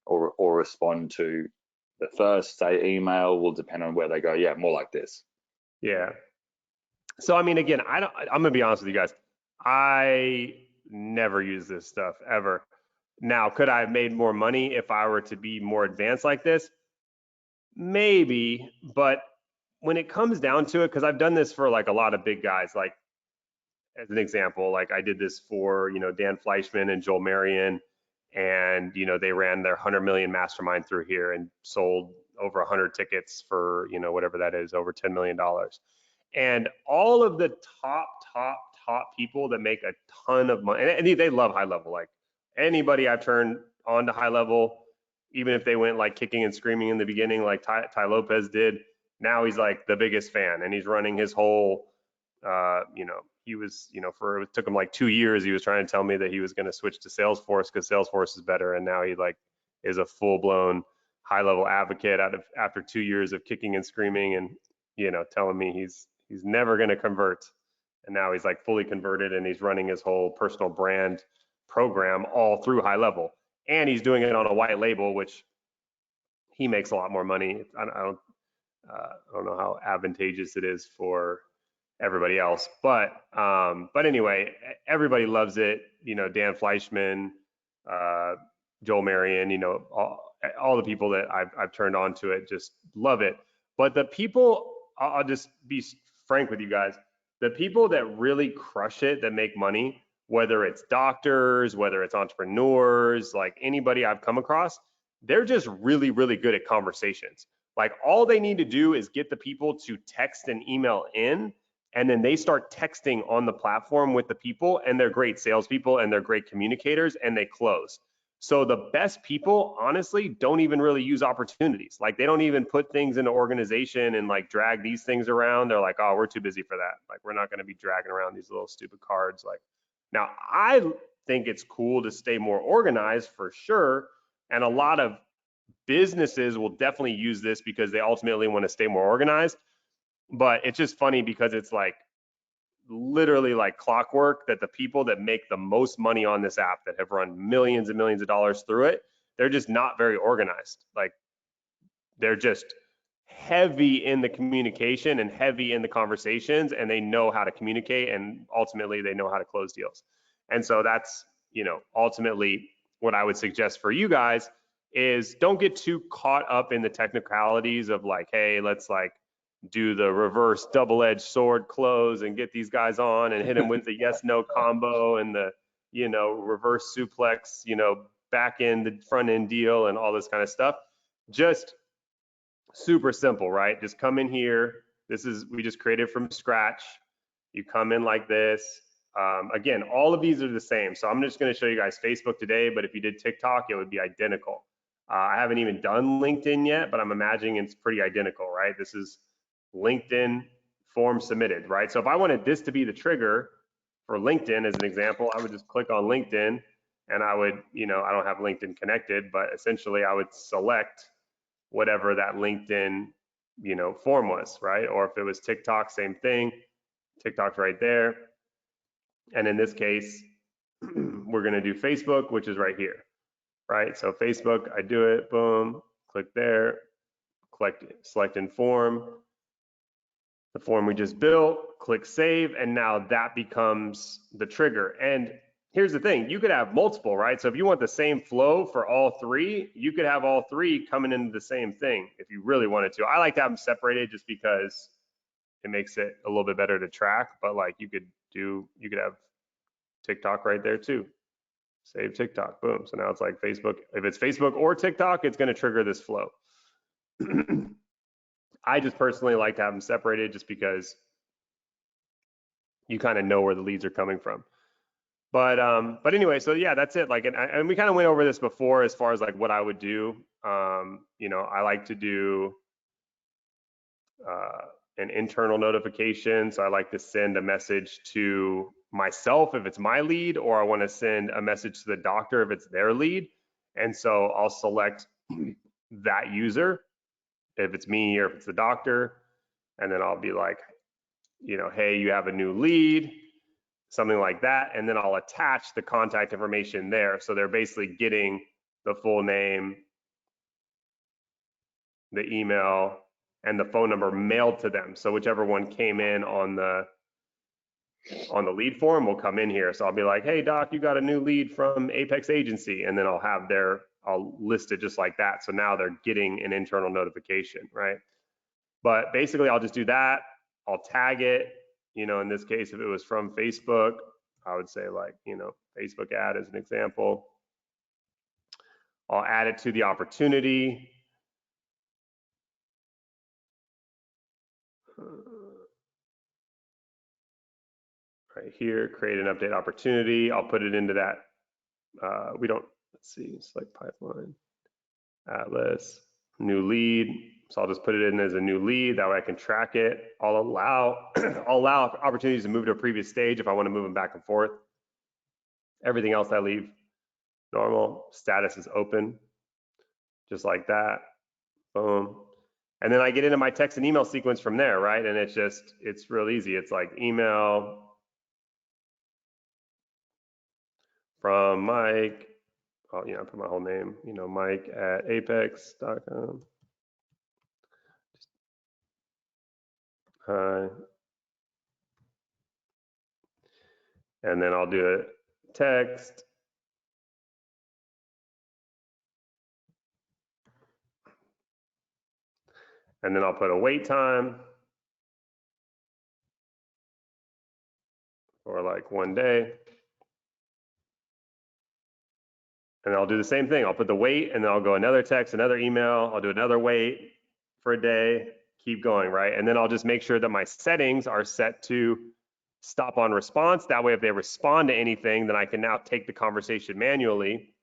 A: or respond to the first, say, email, will depend on where they go. Yeah, more like this.
B: Yeah. So I mean, again, I'm gonna be honest with you guys. I never use this stuff ever. Now, could I have made more money if I were to be more advanced like this? Maybe, but when it comes down to it, because I've done this for like a lot of big guys, like as an example, like I did this for, you know, Dan Fleischman and Joel Marion, and, you know, they ran their 100 million mastermind through here and sold over 100 tickets for, you know, whatever that is, over $10 million. And all of the top people that make a ton of money, and they love high level. Like anybody I've turned on to high level, even if they went like kicking and screaming in the beginning, like Ty Lopez did, now he's like the biggest fan, and he's running his whole, you know, he was, you know, it took him like 2 years. He was trying to tell me that he was going to switch to Salesforce because Salesforce is better, and now he like is a full blown high level advocate after 2 years of kicking and screaming, and, you know, telling me he's never going to convert. And now he's like fully converted, and he's running his whole personal brand program all through high level. And he's doing it on a white label, which he makes a lot more money. I don't know how advantageous it is for everybody else, but anyway, everybody loves it. You know, Dan Fleischman, Joel Marion, you know, all the people that I've turned on to it just love it. But the people, I'll just be frank with you guys, the people that really crush it, that make money, whether it's doctors, whether it's entrepreneurs, like anybody I've come across, they're just really, really good at conversations. Like all they need to do is get the people to text and email in, and then they start texting on the platform with the people, and they're great salespeople and they're great communicators, and they close. So the best people, honestly, don't even really use opportunities. Like they don't even put things into organization and like drag these things around. They're like, oh, we're too busy for that. Like we're not going to be dragging around these little stupid cards. Like now, I think it's cool to stay more organized for sure, and a lot of businesses will definitely use this because they ultimately want to stay more organized. But it's just funny because it's like literally like clockwork that the people that make the most money on this app, that have run millions and millions of dollars through it, they're just not very organized. Like they're just heavy in the communication and heavy in the conversations, and they know how to communicate, and ultimately they know how to close deals. And so that's, you know, ultimately what I would suggest for you guys is don't get too caught up in the technicalities of like, hey, let's like do the reverse double-edged sword close and get these guys on and hit them with the yes no combo and the, you know, reverse suplex, you know, back end the front end deal and all this kind of stuff. Just super simple, right? Just come in here. We just created from scratch. You come in like this. Again, all of these are the same. So I'm just going to show you guys Facebook today, but if you did TikTok, it would be identical. I haven't even done LinkedIn yet, but I'm imagining it's pretty identical, right? This is LinkedIn form submitted, right? So if I wanted this to be the trigger for LinkedIn as an example, I would just click on LinkedIn, and I would, you know, I don't have LinkedIn connected, but essentially I would select whatever that LinkedIn, you know, form was, right? Or if it was TikTok, same thing. TikTok's right there. And in this case, we're going to do Facebook, which is right here, right? So Facebook, I do it, boom, click there, select in form, the form we just built, click save, and now that becomes the trigger. And here's the thing, you could have multiple, right? So if you want the same flow for all three, you could have all three coming into the same thing if you really wanted to. I like to have them separated just because it makes it a little bit better to track, but like you could have TikTok right there too. Save TikTok, boom. So now it's like Facebook. If it's Facebook or TikTok, it's going to trigger this flow. I just personally like to have them separated just because you kind of know where the leads are coming from. But anyway, so yeah, that's it. Like, and we kind of went over this before as far as like what I would do. You know, I like to do an internal notification. So I like to send a message to myself if it's my lead, or I want to send a message to the doctor if it's their lead. And so I'll select that user if it's me or if it's the doctor. And then I'll be like, you know, hey, you have a new lead, something like that. And then I'll attach the contact information there. So they're basically getting the full name, the email, and the phone number mailed to them. So whichever one came in on the lead form will come in here. So I'll be like, hey doc, you got a new lead from Apex Agency. And then I'll list it just like that. So now they're getting an internal notification, right? But basically I'll just do that. I'll tag it. You know, in this case, if it was from Facebook, I would say like, you know, Facebook ad as an example. I'll add it to the opportunity. Right here, create an update opportunity. I'll put it into that. Let's see, select pipeline, Atlas, new lead. So I'll just put it in as a new lead. That way I can track it. I'll allow opportunities to move to a previous stage if I want to move them back and forth. Everything else I leave normal. Status is open, just like that. Boom. And then I get into my text and email sequence from there, right? And it's real easy. It's like email from Mike. Oh, you know, I put my whole name, you know, Mike at apex.com. Hi. And then I'll do a text. And then I'll put a wait time for like 1 day. And I'll do the same thing. I'll put the wait and then I'll go another text, another email. I'll do another wait for a day, keep going, right? And then I'll just make sure that my settings are set to stop on response. That way, if they respond to anything, then I can now take the conversation manually.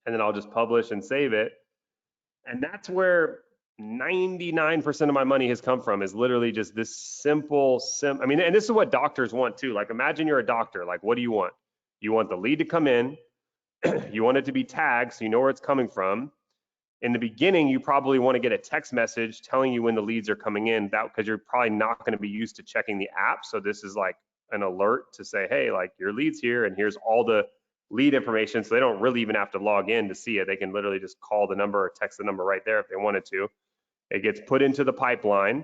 B: And then I'll just publish and save it. And that's where 99% of my money has come from, is literally just this simple, I mean, and this is what doctors want too. Like, imagine you're a doctor. Like, what do you want? You want the lead to come in. You want it to be tagged so you know where it's coming from. In the beginning, you probably want to get a text message telling you when the leads are coming in, because you're probably not going to be used to checking the app. So this is like an alert to say, hey, like your lead's here and here's all the lead information. So they don't really even have to log in to see it. They can literally just call the number or text the number right there if they wanted to. It gets put into the pipeline.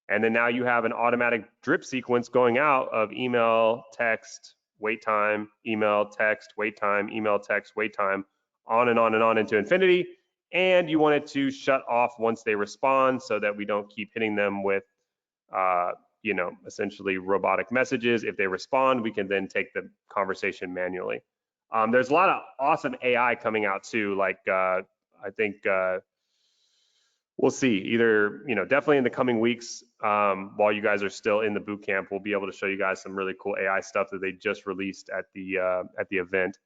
B: And then now you have an automatic drip sequence going out of email, text, wait time, email, text, wait time, email, text, wait time, on and on and on into infinity. And you want it to shut off once they respond so that we don't keep hitting them with, you know, essentially robotic messages. If they respond, we can then take the conversation manually. There's a lot of awesome AI coming out too. Like I think we'll see. Either, you know, definitely in the coming weeks, while you guys are still in the boot camp, we'll be able to show you guys some really cool AI stuff that they just released at the event.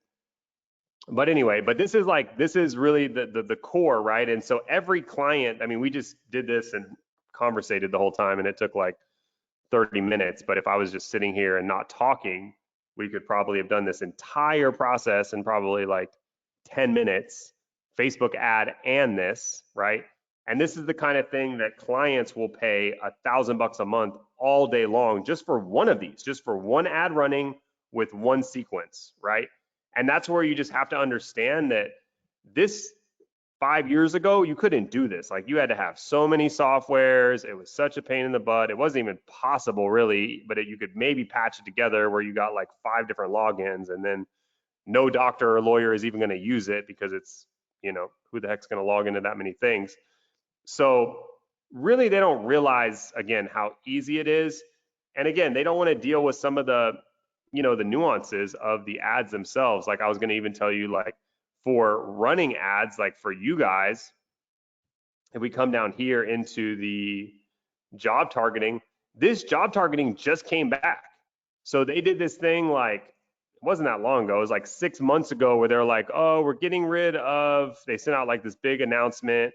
B: But anyway, this is really the core, right? And so every client, I mean, we just did this and conversated the whole time, and it took like 30 minutes. But if I was just sitting here and not talking, we could probably have done this entire process in probably like 10 minutes, Facebook ad and this, right? And this is the kind of thing that clients will pay $1,000 a month all day long just for one of these, just for one ad running with one sequence, right? And that's where you just have to understand that this 5 years ago, you couldn't do this. Like, you had to have so many softwares. It was such a pain in the butt. It wasn't even possible really, but you could maybe patch it together where you got like 5 different logins, and then no doctor or lawyer is even going to use it because it's, you know, who the heck's going to log into that many things? So really, they don't realize, again, how easy it is. And again, they don't want to deal with some of the, you know, the nuances of the ads themselves. Like, I was going to even tell you, like, for running ads, like for you guys, if we come down here into the job targeting, this job targeting just came back. So they did this thing like, it wasn't that long ago, it was like 6 months ago, where they're like, oh, we're getting rid of, they sent out like this big announcement,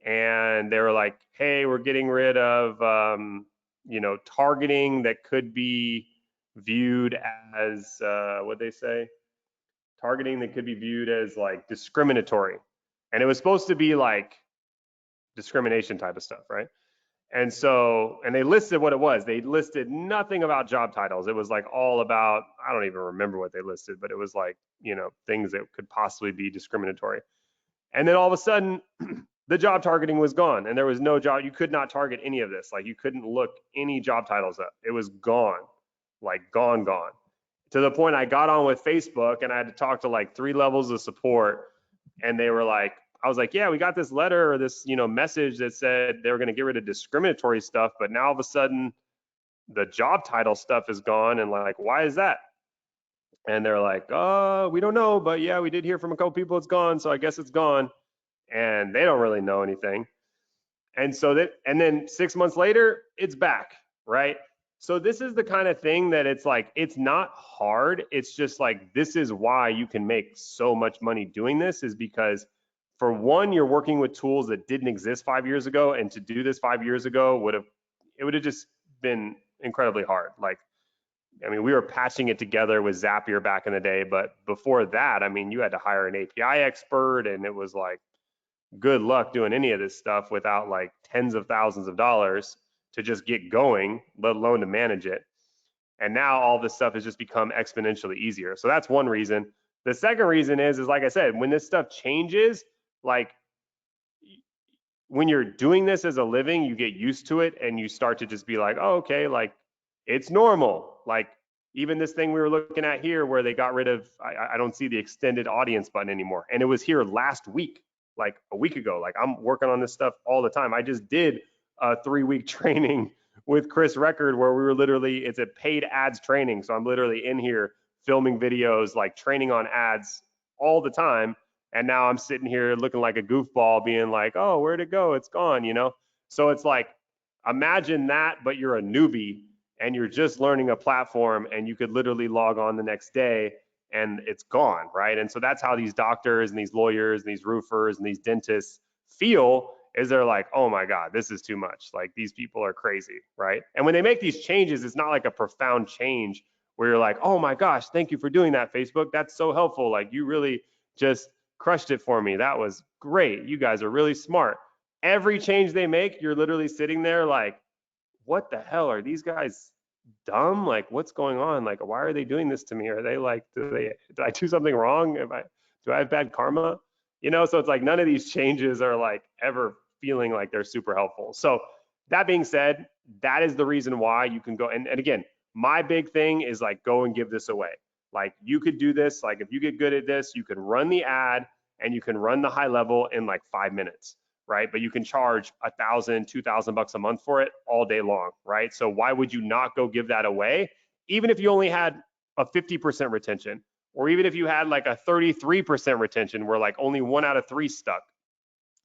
B: and they were like, hey, we're getting rid of, you know, targeting that could be viewed as, what'd they say? Targeting that could be viewed as like discriminatory. And it was supposed to be like discrimination type of stuff, right? And so, and they listed what it was. They listed nothing about job titles. It was like all about, I don't even remember what they listed, but it was like, you know, things that could possibly be discriminatory. And then all of a sudden, the job targeting was gone, and there was no job. You could not target any of this. Like, you couldn't look any job titles up. It was gone, like gone. To the point I got on with Facebook, and I had to talk to like 3 levels of support, and they were like, I was like, yeah, we got this letter or this, you know, message that said they were going to get rid of discriminatory stuff, but now all of a sudden the job title stuff is gone, and like, why is that? And they're like, oh, we don't know, but yeah, we did hear from a couple people it's gone, so I guess it's gone. And they don't really know anything. And so that, and then 6 months later, it's back, right? So this is the kind of thing that it's like, it's not hard. It's just like, this is why you can make so much money doing this, is because, for one, you're working with tools that didn't exist 5 years ago, and to do this 5 years ago would have just been incredibly hard. Like, I mean, we were patching it together with Zapier back in the day, but before that, I mean, you had to hire an API expert, and it was like, good luck doing any of this stuff without like tens of thousands of dollars to just get going, let alone to manage it. And now all this stuff has just become exponentially easier. So that's one reason. The second reason is like I said, when this stuff changes, like when you're doing this as a living, you get used to it, and you start to just be like, oh, okay, like it's normal. Like even this thing we were looking at here, where they got rid of, I don't see the extended audience button anymore. And it was here last week, like a week ago. Like, I'm working on this stuff all the time. I just did a 3-week training with Chris Record, where we were literally, it's a paid ads training. So I'm literally in here filming videos, like training on ads all the time. And now I'm sitting here looking like a goofball, being like, oh, where'd it go? It's gone, you know? So it's like, imagine that, but you're a newbie and you're just learning a platform, and you could literally log on the next day and it's gone, right? And so that's how these doctors and these lawyers and these roofers and these dentists feel, is they're like, oh my God, this is too much. Like, these people are crazy, right? And when they make these changes, it's not like a profound change where you're like, oh my gosh, thank you for doing that, Facebook. That's so helpful. Like, you really just crushed it for me. That was great. You guys are really smart. Every change they make, you're literally sitting there like, what the hell, are these guys dumb? Like, what's going on? Like, why are they doing this to me? Are they like, did I do something wrong? Do I have bad karma? You know, so it's like, none of these changes are like ever feeling like they're super helpful. So that being said, that is the reason why you can go. And again, my big thing is like, go and give this away. Like, you could do this. Like, if you get good at this, you can run the ad and you can run the high level in like 5 minutes, right? But you can charge $1,000, $2,000 a month for it all day long, right? So why would you not go give that away? Even if you only had a 50% retention, or even if you had like a 33% retention, where like only 1 out of 3 stuck,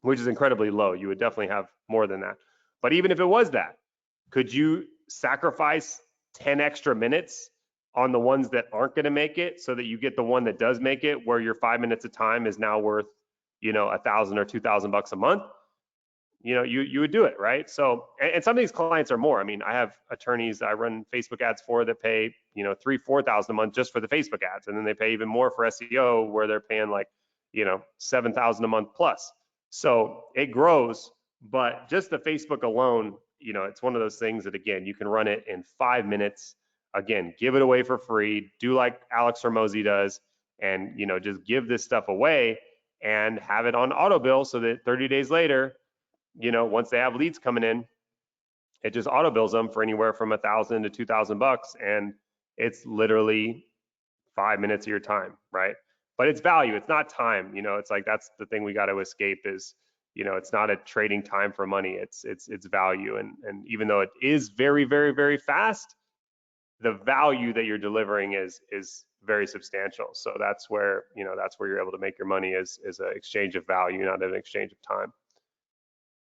B: which is incredibly low. You would definitely have more than that. But even if it was that, could you sacrifice 10 extra minutes on the ones that aren't going to make it, so that you get the one that does make it, where your 5 minutes of time is now worth, you know, $1,000 or $2,000 a month? You know, you would do it, right? So, and some of these clients are more. I mean, I have attorneys I run Facebook ads for that pay, you know, $3,000, $4,000 a month just for the Facebook ads, and then they pay even more for SEO, where they're paying like, you know, $7,000 a month plus. So it grows, but just the Facebook alone, you know, it's one of those things that, again, you can run it in 5 minutes. Again, give it away for free. Do like Alex Hormozi does, and, you know, just give this stuff away and have it on auto bill, so that 30 days later, you know, once they have leads coming in, it just auto bills them for anywhere from $1,000 to $2,000, and it's literally 5 minutes of your time, right? But it's value, it's not time. You know, it's like, that's the thing we got to escape is, you know, it's not a trading time for money. It's value, and even though it is very, very, very fast, the value that you're delivering is very substantial. So that's where, you know, that's where you're able to make your money, is an exchange of value, not an exchange of time.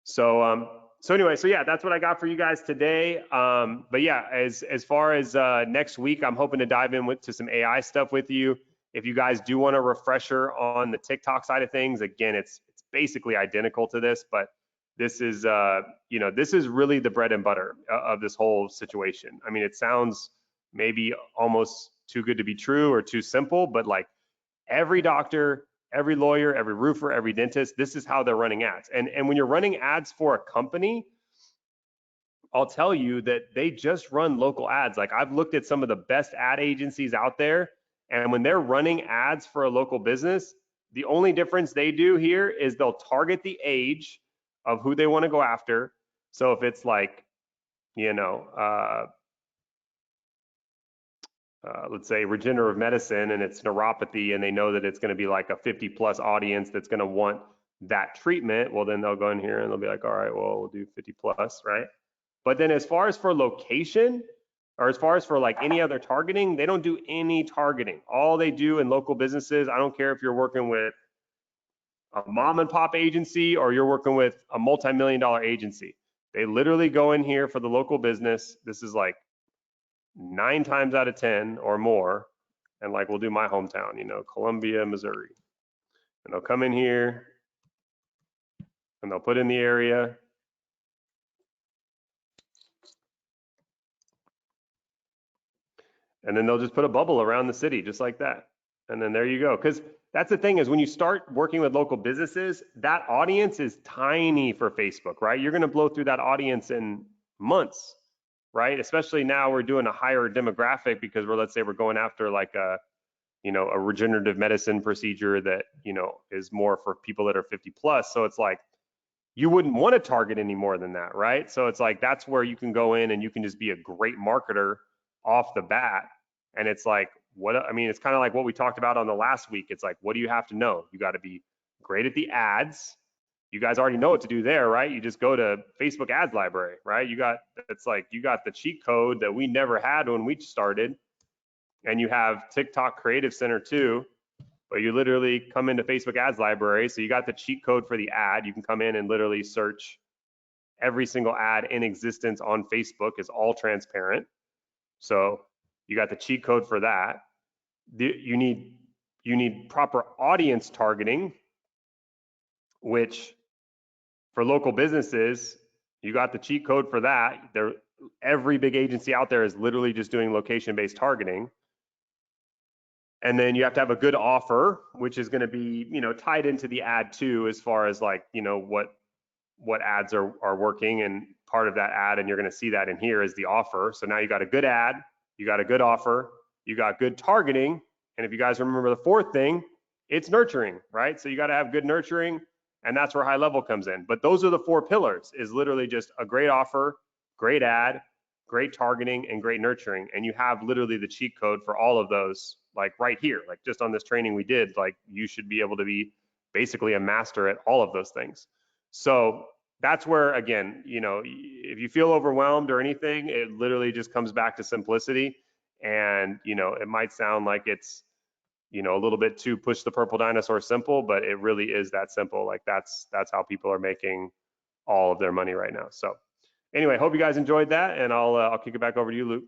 B: So So anyway, so yeah, that's what I got for you guys today. But yeah, as far as next week, I'm hoping to dive in to some AI stuff with you. If you guys do want a refresher on the TikTok side of things, again, it's basically identical to this, but this is this is really the bread and butter of this whole situation. I mean, it sounds maybe almost too good to be true or too simple, but like every doctor, every lawyer, every roofer, every dentist, this is how they're running ads. And when you're running ads for a company, I'll tell you that they just run local ads. Like I've looked at some of the best ad agencies out there, and when they're running ads for a local business, the only difference they do here is they'll target the age of who they want to go after. So if it's like, let's say regenerative medicine and it's neuropathy, and they know that it's going to be like a 50+ audience that's going to want that treatment, well, then they'll go in here and they'll be like, all right, well, we'll do 50+, right? But then as far as for location, or as far as for like any other targeting, they don't do any targeting. All they do in local businesses, I don't care if you're working with a mom and pop agency or you're working with a multi-million-dollar agency, they literally go in here for the local business. This is like 9 times out of 10 or more. And like, we'll do my hometown, Columbia, Missouri. And they'll come in here and they'll put in the area. And then they'll just put a bubble around the city just like that. And then there you go. Because that's the thing, is when you start working with local businesses, that audience is tiny for Facebook, right? You're going to blow through that audience in months, right? Especially now we're doing a higher demographic because let's say we're going after like a regenerative medicine procedure that, is more for people that are 50+. So it's like, you wouldn't want to target any more than that, right? So it's like, that's where you can go in and you can just be a great marketer off the bat. And it's like, it's kind of like what we talked about on the last week. It's like, what do you have to know? You got to be great at the ads. You guys already know what to do there, right? You just go to Facebook ads library, right? You got the cheat code that we never had when we started. And you have TikTok Creative Center too, but you literally come into Facebook ads library. So you got the cheat code for the ad. You can come in and literally search every single ad in existence on Facebook. Is all transparent. So you got the cheat code for that. You need proper audience targeting, which for local businesses, you got the cheat code for that. Every big agency out there is literally just doing location-based targeting. And then you have to have a good offer, which is going to be, tied into the ad too, as far as like, what ads are working, and part of that ad, and you're going to see that in here, is the offer. So now you got a good ad, you got a good offer, you got good targeting. And if you guys remember the fourth thing, it's nurturing, right? So you got to have good nurturing, and that's where high level comes in. But those are the 4 pillars, is literally just a great offer, great ad, great targeting, and great nurturing. And you have literally the cheat code for all of those, like right here, like just on this training we did. Like, you should be able to be basically a master at all of those things. So that's where, again, if you feel overwhelmed or anything, it literally just comes back to simplicity. And, it might sound like it's, a little bit too push the purple dinosaur simple, but it really is that simple. Like that's how people are making all of their money right now. So anyway, hope you guys enjoyed that, and I'll kick it back over to you, Luke.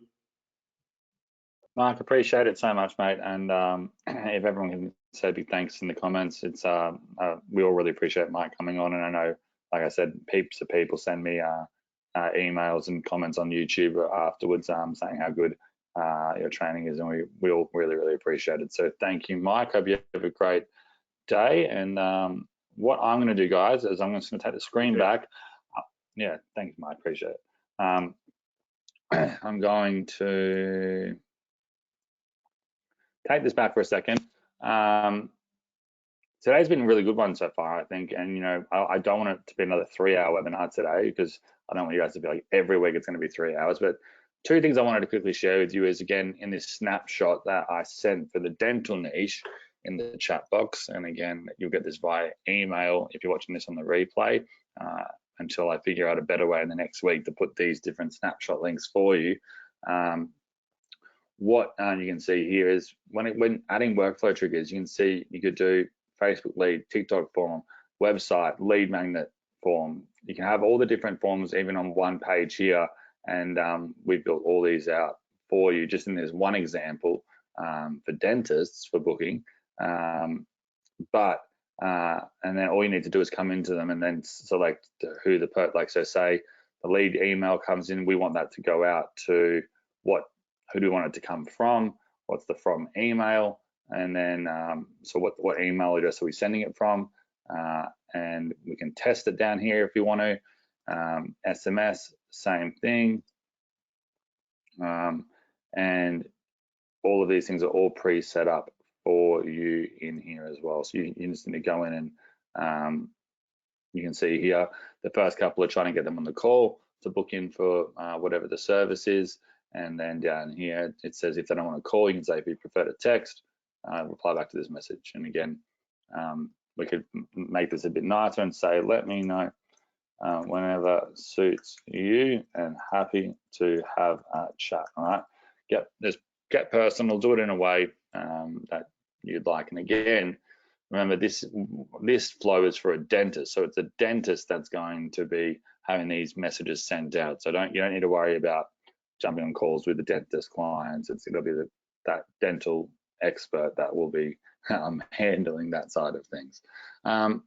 A: Mark, appreciate it so much, mate. And if everyone can say a big thanks in the comments, it's we all really appreciate Mike coming on. And I know, like I said, heaps of people send me emails and comments on YouTube afterwards saying how good your training is, and we all really, really appreciate it. So thank you, Mike. Hope you have a great day. And what I'm going to do, guys, is I'm just going to take the screen back. Yeah, thanks, Mike. Appreciate it. I'm going to take this back for a second. Today's been a really good one so far, I think. And, I don't want it to be another 3-hour webinar today, because I don't want you guys to be like, every week it's going to be 3 hours. But 2 things I wanted to quickly share with you is, again, in this snapshot that I sent for the dental niche in the chat box. And again, you'll get this via email if you're watching this on the replay, until I figure out a better way in the next week to put these different snapshot links for you. What you can see here is when adding workflow triggers, you can see you could do Facebook lead, TikTok form, website, lead magnet, form. You can have all the different forms even on one page here, and we've built all these out for you just in this one example for dentists for booking. And then all you need to do is come into them and then select who like, so say the lead email comes in, we want that to go out to who do we want it to come from, what's the from email, and then so what email address are we sending it from, and we can test it down here if you want to. SMS, same thing, and all of these things are all pre-set up for you in here as well. So you just need to go in and you can see here the first couple are trying to get them on the call to book in for whatever the service is, and then down here it says if they don't want to call, you can say if you prefer to text, reply back to this message. And again, we could make this a bit nicer and say let me know whenever suits you, and happy to have a chat. All right, get personal, do it in a way that you'd like. And again, remember this flow is for a dentist, so it's a dentist that's going to be having these messages sent out. So you don't need to worry about jumping on calls with the dentist clients. It'll be that dental expert that will be handling that side of things. I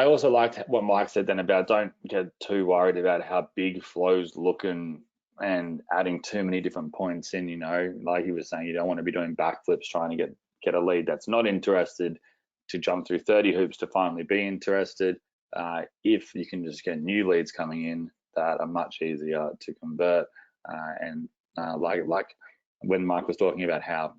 A: also liked what Mike said then about don't get too worried about how big flows look and adding too many different points in. You know, like he was saying, you don't want to be doing backflips trying to get a lead that's not interested to jump through 30 hoops to finally be interested. If you can just get new leads coming in that are much easier to convert, like when Mike was talking about how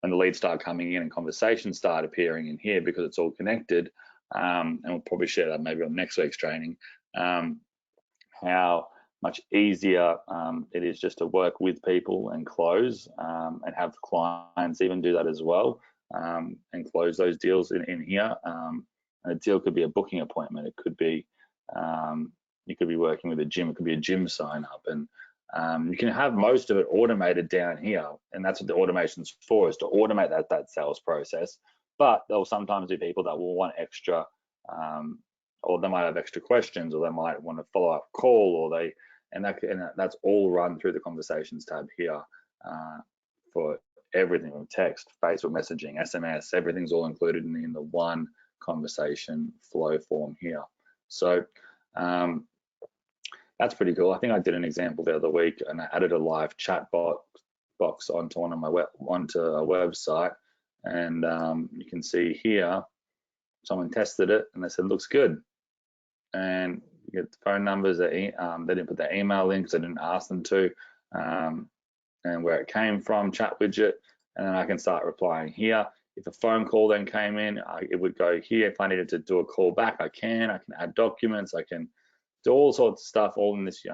A: when the leads start coming in and conversations start appearing in here because it's all connected, and we'll probably share that maybe on next week's training, how much easier it is just to work with people and close, and have clients even do that as well, and close those deals in here. And a deal could be a booking appointment. It could be you could be working with a gym. It could be a gym sign up, and you can have most of it automated down here, and that's what the automation's for, is to automate that sales process. But there'll sometimes be people that will want extra, or they might have extra questions, or they might want a follow-up call, or that's all run through the conversations tab here for everything from text, Facebook messaging, SMS. Everything's all included in the one conversation flow form here. So that's pretty cool. I think I did an example the other week, and I added a live chat box onto a website, and you can see here someone tested it and they said looks good, and you get the phone numbers. They didn't put their email in because I didn't ask them to, and where it came from, chat widget, and then I can start replying here. If a phone call then came in, it would go here. If I needed to do a call back, I can add documents, I can do all sorts of stuff, all in this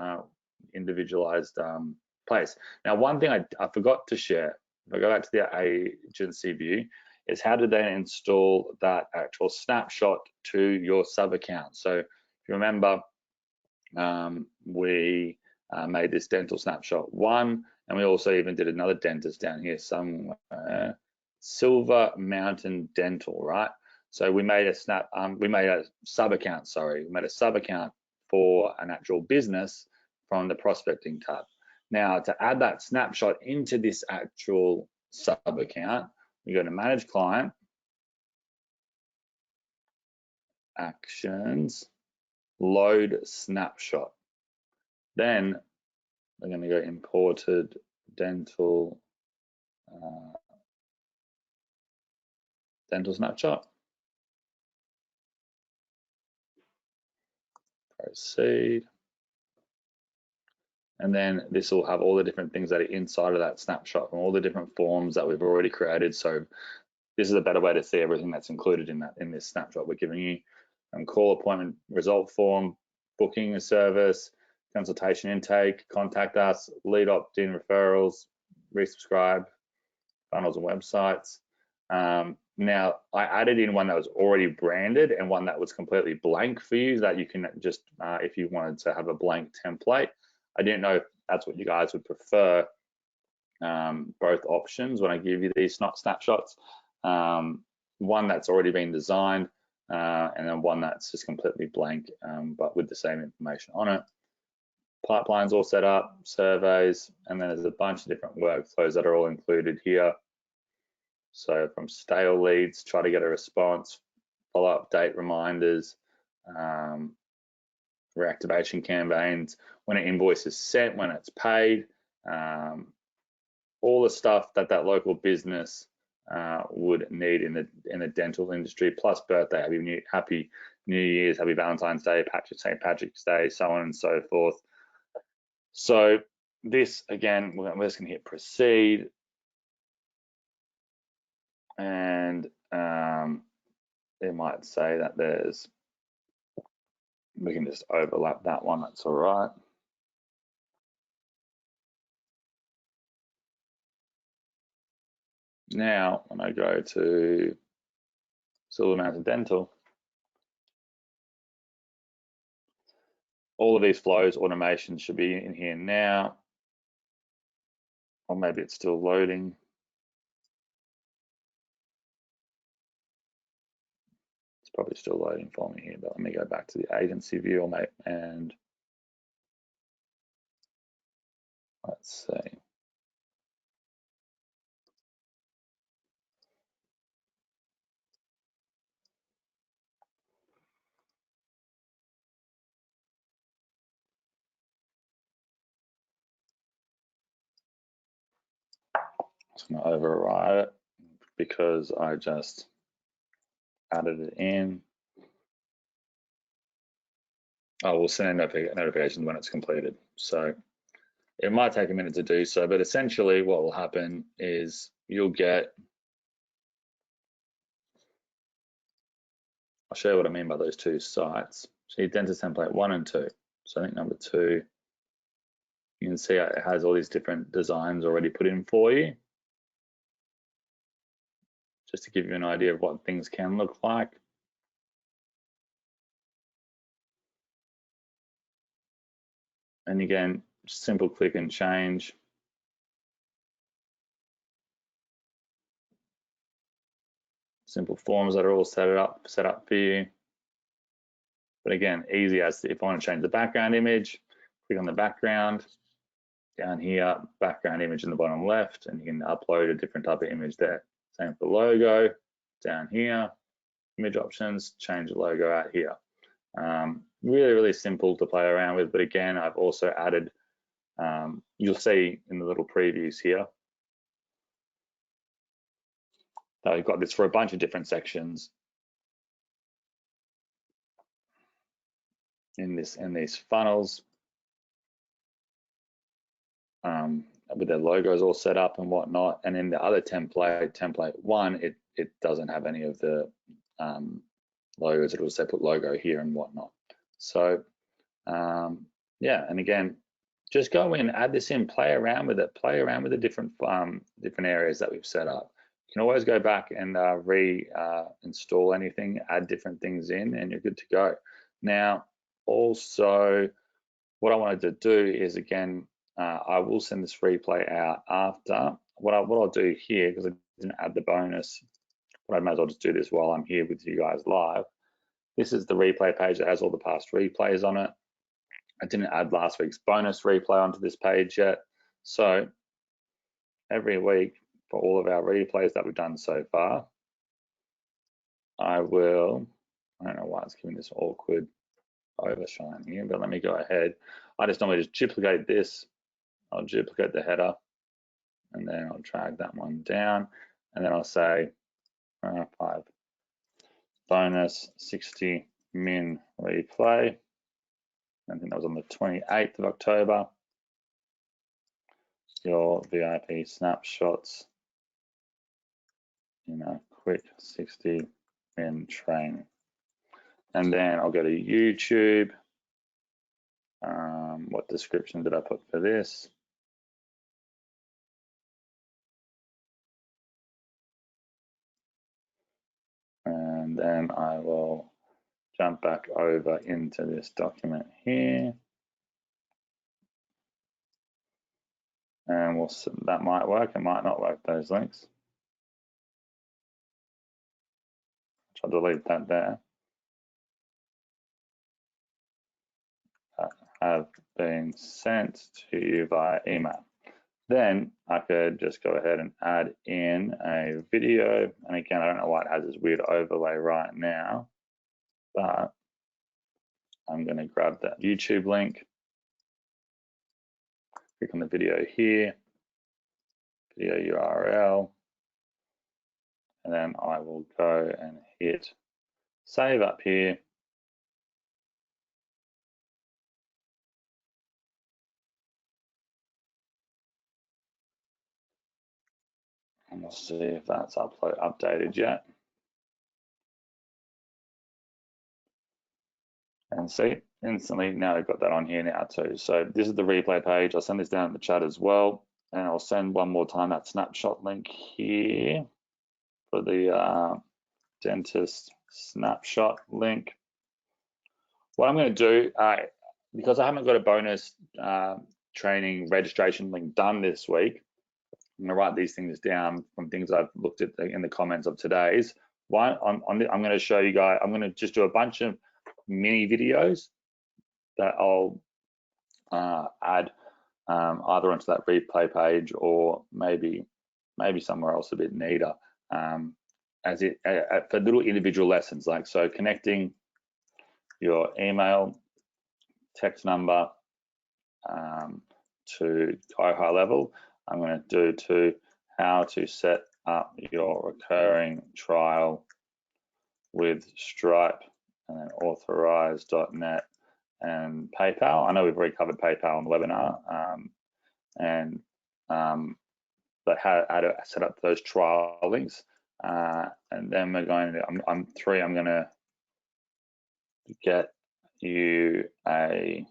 A: individualized place. Now, one thing I forgot to share, if I go back to the agency view, is how did they install that actual snapshot to your sub account. So if you remember, we made this dental snapshot 1, and we also even did another dentist down here somewhere, Silver Mountain Dental, right? So we made a sub account, sorry, we made a sub account for an actual business from the prospecting tab. Now, to add that snapshot into this actual sub account, we go to manage client, actions, load snapshot. Then we're going to go imported dental snapshot. Proceed. And then this will have all the different things that are inside of that snapshot from all the different forms that we've already created. So this is a better way to see everything that's included in this snapshot we're giving you. Call appointment result form, booking a service, consultation intake, contact us, lead opt-in referrals, resubscribe, funnels and websites. Now, I added in one that was already branded and one that was completely blank for you, that you can just, if you wanted to have a blank template. I didn't know if that's what you guys would prefer, both options when I give you these snapshots. One that's already been designed, and then one that's just completely blank, but with the same information on it. Pipelines all set up, surveys, and then there's a bunch of different workflows that are all included here. So from stale leads, try to get a response, follow-up date reminders, reactivation campaigns, when an invoice is sent, when it's paid, all the stuff that that local business would need in the dental industry, plus birthday, happy New Year's, happy Valentine's Day, St. Patrick's Day, so on and so forth. So this, again, we're just going to hit proceed, and it might say that we can just overlap that one, that's all right. Now, when I go to Silver Mountain Dental, all of these flows, automation should be in here now, or maybe it's still loading. It's probably still loading for me here, but let me go back to the agency view, and let's see. Just going to override it because I just added it in. I will send a notification when it's completed. So it might take a minute to do so, but essentially what will happen is you'll get, I'll show you what I mean by those two sites. So your dentist template 1 and 2. So I think number 2, you can see it has all these different designs already put in for you, just to give you an idea of what things can look like. And again, simple click and change. Simple forms that are all set up for you. But again, easy as if I want to change the background image, click on the background, down here, background image in the bottom left, and you can upload a different type of image there. Same for logo, down here, image options, change the logo out here. Really, really simple to play around with, but again, I've also added, you'll see in the little previews here, that I've got this for a bunch of different sections in these funnels, with their logos all set up and whatnot. And in the other template 1, it doesn't have any of the logos. It'll say put logo here and whatnot. So yeah, and again, just go in, add this in, play around with it, play around with the different areas that we've set up. You can always go back and reinstall anything, add different things in, and you're good to go. Now, also, what I wanted to do is, again, I will send this replay out after. What I'll do here, because I didn't add the bonus, but I might as well just do this while I'm here with you guys live. This is the replay page that has all the past replays on it. I didn't add last week's bonus replay onto this page yet. So every week for all of our replays that we've done so far, I don't know why it's giving this awkward overshine here, but let me go ahead. I just normally just duplicate this. I'll duplicate the header, and then I'll drag that one down, and then I'll say 5 bonus 60 min replay. I think that was on the 28th of October. Your VIP snapshots in a quick 60 min training. And then I'll go to YouTube. What description did I put for this? And then I will jump back over into this document here. And that might work, it might not work, those links. I'll delete that there. have been sent to you via email. Then I could just go ahead and add in a video. And again, I don't know why it has this weird overlay right now, but I'm going to grab that YouTube link, click on the video here, video URL, and then I will go and hit save up here. And we'll see if that's updated yet. And see, instantly now we've got that on here now too. So this is the replay page. I'll send this down in the chat as well. And I'll send one more time that snapshot link here for the dentist snapshot link. What I'm going to do, because I haven't got a bonus training registration link done this week, I'm going to write these things down from things I've looked at in the comments of today's. One, I'm going to show you guys, I'm going to just do a bunch of mini videos that I'll add either onto that replay page or maybe somewhere else a bit neater, for little individual lessons, like so connecting your email, text number to high level. I'm going to do to how to set up your recurring trial with Stripe, and then authorize.net and PayPal. I know we've already covered PayPal on the webinar, but how to set up those trial links. And then we're going to, I'm going to get you a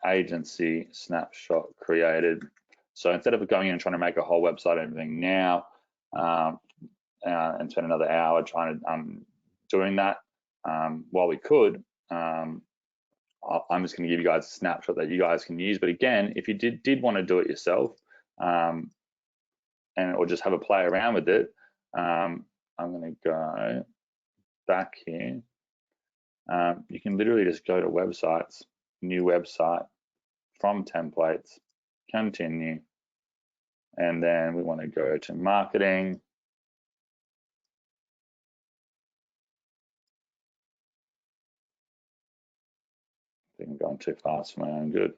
A: agency snapshot created. So instead of going in and trying to make a whole website and everything now, and spend another hour trying to doing that, while we could, I'm just going to give you guys a snapshot that you guys can use. But again, if you did want to do it yourself, or just have a play around with it, I'm going to go back here. You can literally just go to websites, new website, from templates, continue, and then we want to go to marketing. I think I'm going too fast for my own good.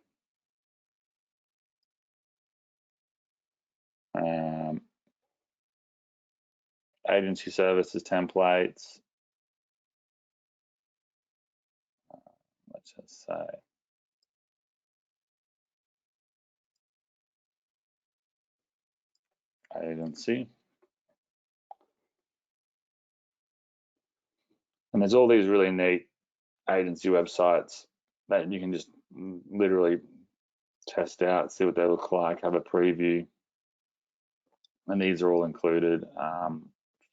A: Agency services templates. Let's just say agency. And there's all these really neat agency websites that you can just literally test out, see what they look like, have a preview. And these are all included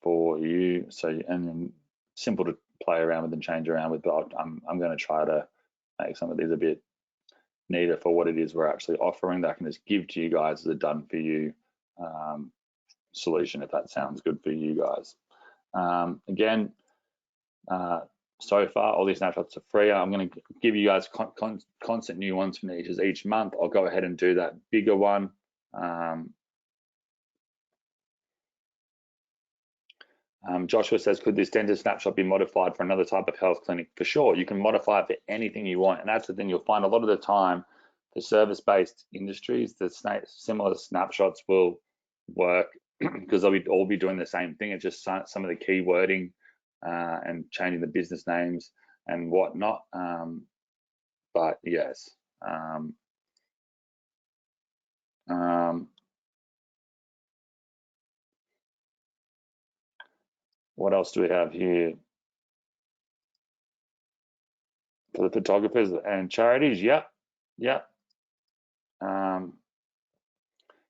A: for you. So, and then simple to play around with and change around with, but I'm going to try to make some of these a bit neater for what it is we're actually offering that I can just give to you guys as a done for you solution, if that sounds good for you guys. Again, so far all these snapshots are free. I'm going to give you guys constant new ones from each month. I'll go ahead and do that bigger one. Joshua says, could this dentist snapshot be modified for another type of health clinic? For sure, you can modify it for anything you want. And that's the thing, you'll find a lot of the time, the service-based industries, the similar snapshots will work because they'll all be doing the same thing. It's just some of the key wording and changing the business names and whatnot. But yes. What else do we have here? For the photographers and charities, yep.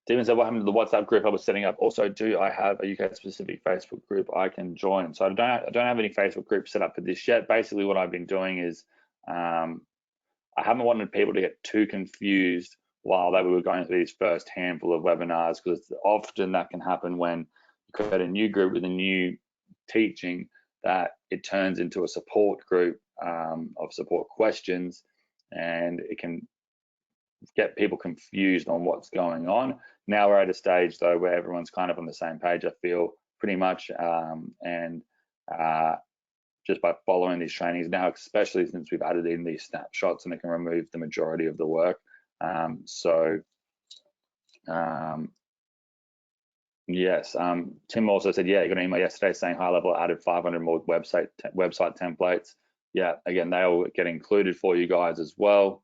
A: Steven said, what happened to the WhatsApp group I was setting up? Also, do I have a UK specific Facebook group I can join? So I don't have any Facebook groups set up for this yet. Basically, what I've been doing is I haven't wanted people to get too confused while they were going through these first handful of webinars, because often that can happen when you create a new group with a new teaching, that it turns into a support group of support questions, and it can get people confused on what's going on. Now we're at a stage though where everyone's kind of on the same page, I feel, pretty much, and just by following these trainings now, especially since we've added in these snapshots and it can remove the majority of the work. Yes, Tim also said, yeah, you got an email yesterday saying high level added 500 more website templates. Yeah, again, they'll get included for you guys as well.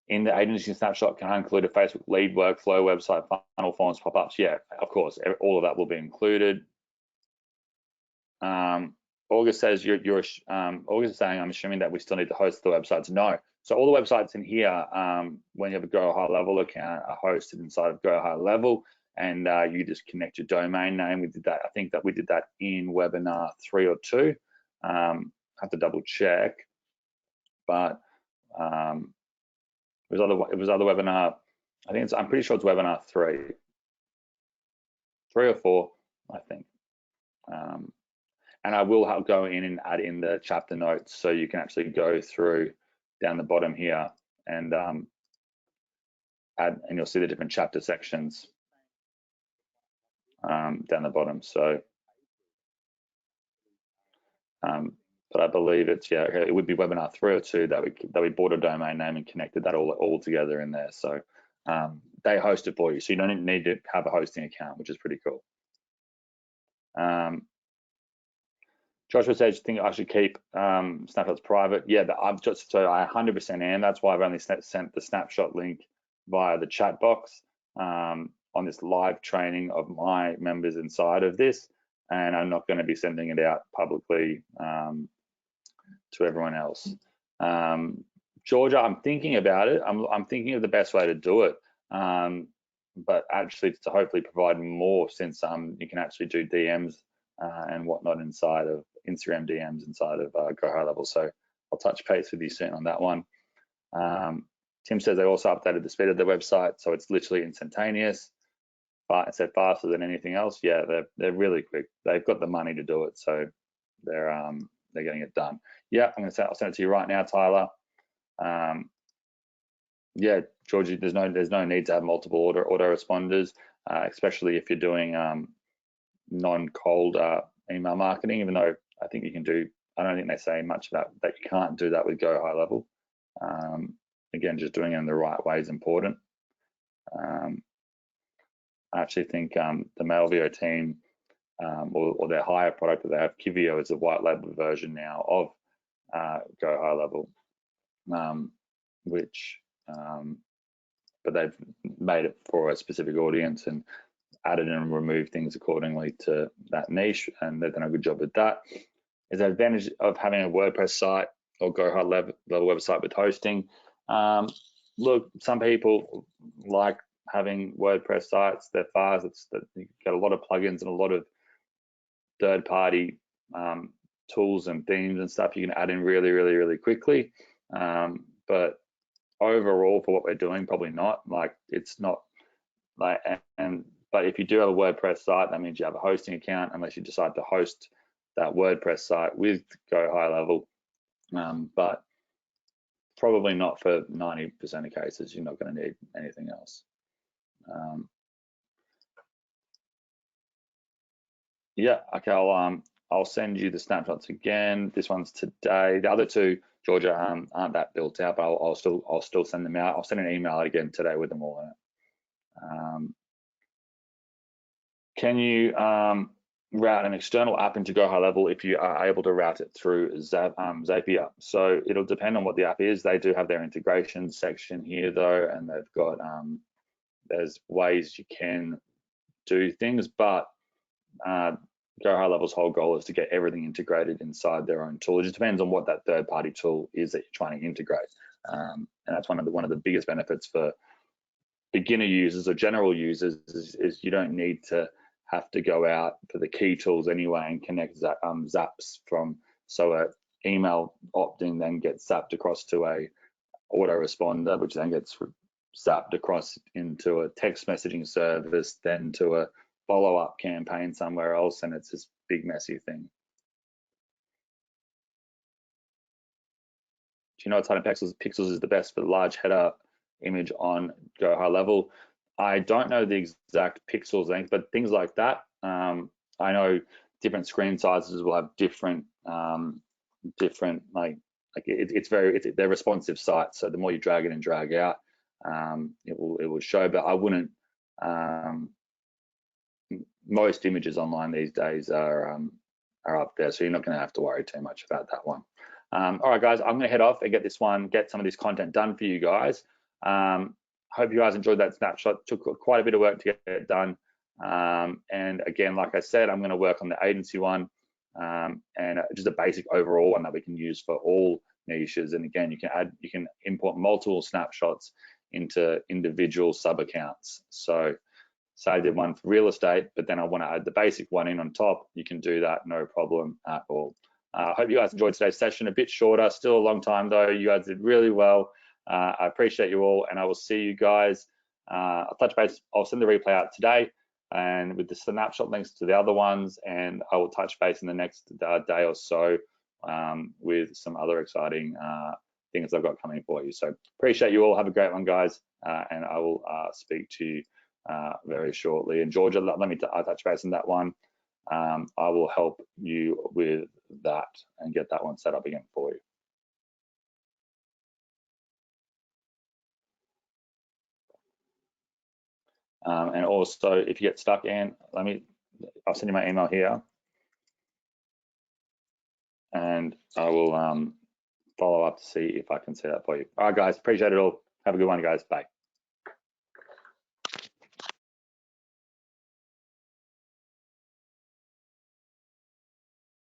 A: In the agency snapshot, can I include a Facebook lead workflow, website funnel, forms, pop-ups? Yeah, of course, all of that will be included. August says August is saying, I'm assuming that we still need to host the websites. No, so all the websites in here, when you have a Go High Level account, are hosted inside of Go High Level, and you just connect your domain name. We did that. I think that we did that in webinar 3 or 2. I have to double check, but it was other webinar. I'm pretty sure it's webinar 3 or 4, I think. And I will go in and add in the chapter notes, so you can actually go through down the bottom here and add, and you'll see the different chapter sections down the bottom. So, but I believe it's, yeah, okay, it would be webinar 3 or 2 that we bought a domain name and connected that all together in there. So they host it for you, so you don't need to have a hosting account, which is pretty cool. Joshua says, "You think I should keep snapshots private?" Yeah, I 100% am. That's why I've only sent the snapshot link via the chat box on this live training of my members inside of this, and I'm not going to be sending it out publicly to everyone else. Georgia, I'm thinking about it. I'm thinking of the best way to do it, but actually to hopefully provide more, since you can actually do DMs and whatnot inside of Instagram DMs inside of Go High Level. So I'll touch base with you soon on that one. Tim says they also updated the speed of the website, so it's literally instantaneous. But it said faster than anything else. Yeah, they're really quick. They've got the money to do it, so they're getting it done. Yeah, I'll send it to you right now, Tyler. Yeah, Georgie, there's no need to have multiple autoresponders, especially if you're doing non-cold email marketing, even though I think you can do, I don't think they say much about that you can't do that with Go High Level. Again, just doing it in the right way is important. I actually think the Mailvio team or their higher product that they have, Kivio, is a white label version now of Go High Level, but they've made it for a specific audience and added and removed things accordingly to that niche, and they've done a good job with that. Is the advantage of having a WordPress site or Go High Level website with hosting? Look, some people like having WordPress sites. They're fast. You get a lot of plugins and a lot of third-party tools and themes and stuff you can add in really quickly. But overall, for what we're doing, probably not. Like, it's not like, but if you do have a WordPress site, that means you have a hosting account, unless you decide to host that WordPress site with Go High Level. But probably not for 90% of cases. You're not going to need anything else. Yeah, okay, I'll send you the snapshots again. This one's today. The other two, Georgia, aren't that built out, but I'll still send them out. I'll send an email again today with them all in it. Can you route an external app into Go High Level if you are able to route it through Zapier? So it'll depend on what the app is. They do have their integration section here though, and they've got there's ways you can do things, but Go High Level's whole goal is to get everything integrated inside their own tool. It just depends on what that third-party tool is that you're trying to integrate, and that's one of the biggest benefits for beginner users or general users is you don't need to have to go out for the key tools anyway and connect zaps from, so a email opt-in then gets zapped across to a autoresponder, which then gets zapped across into a text messaging service, then to a follow-up campaign somewhere else, and it's this big messy thing. you know what type of pixels? Pixels is the best for the large header image on Go High Level. I don't know the exact pixels length, but things like that. I know different screen sizes will have different they're responsive sites. So the more you drag in and drag out, it will show. But I wouldn't. Most images online these days are up there, so you're not going to have to worry too much about that one. All right, guys, I'm going to head off and get some of this content done for you guys. Hope you guys enjoyed that snapshot. Took quite a bit of work to get it done. And again, like I said, I'm going to work on the agency one and just a basic overall one that we can use for all niches. And again, you can import multiple snapshots into individual sub accounts. So say I did one for real estate, but then I want to add the basic one in on top. You can do that, no problem at all. I hope you guys enjoyed today's session. A bit shorter, still a long time though. You guys did really well. I appreciate you all, and I will see you guys. I'll touch base. I'll send the replay out today, and with the snapshot links to the other ones, and I will touch base in the next day or so with some other exciting things I've got coming for you. So appreciate you all. Have a great one, guys, and I will speak to you very shortly. And Georgia, let me touch base on that one. I will help you with that and get that one set up again for you. And also, if you get stuck in, I'll send you my email here, and I will follow up to see if I can set that for you. All right, guys, appreciate it all. Have a good one, guys. Bye.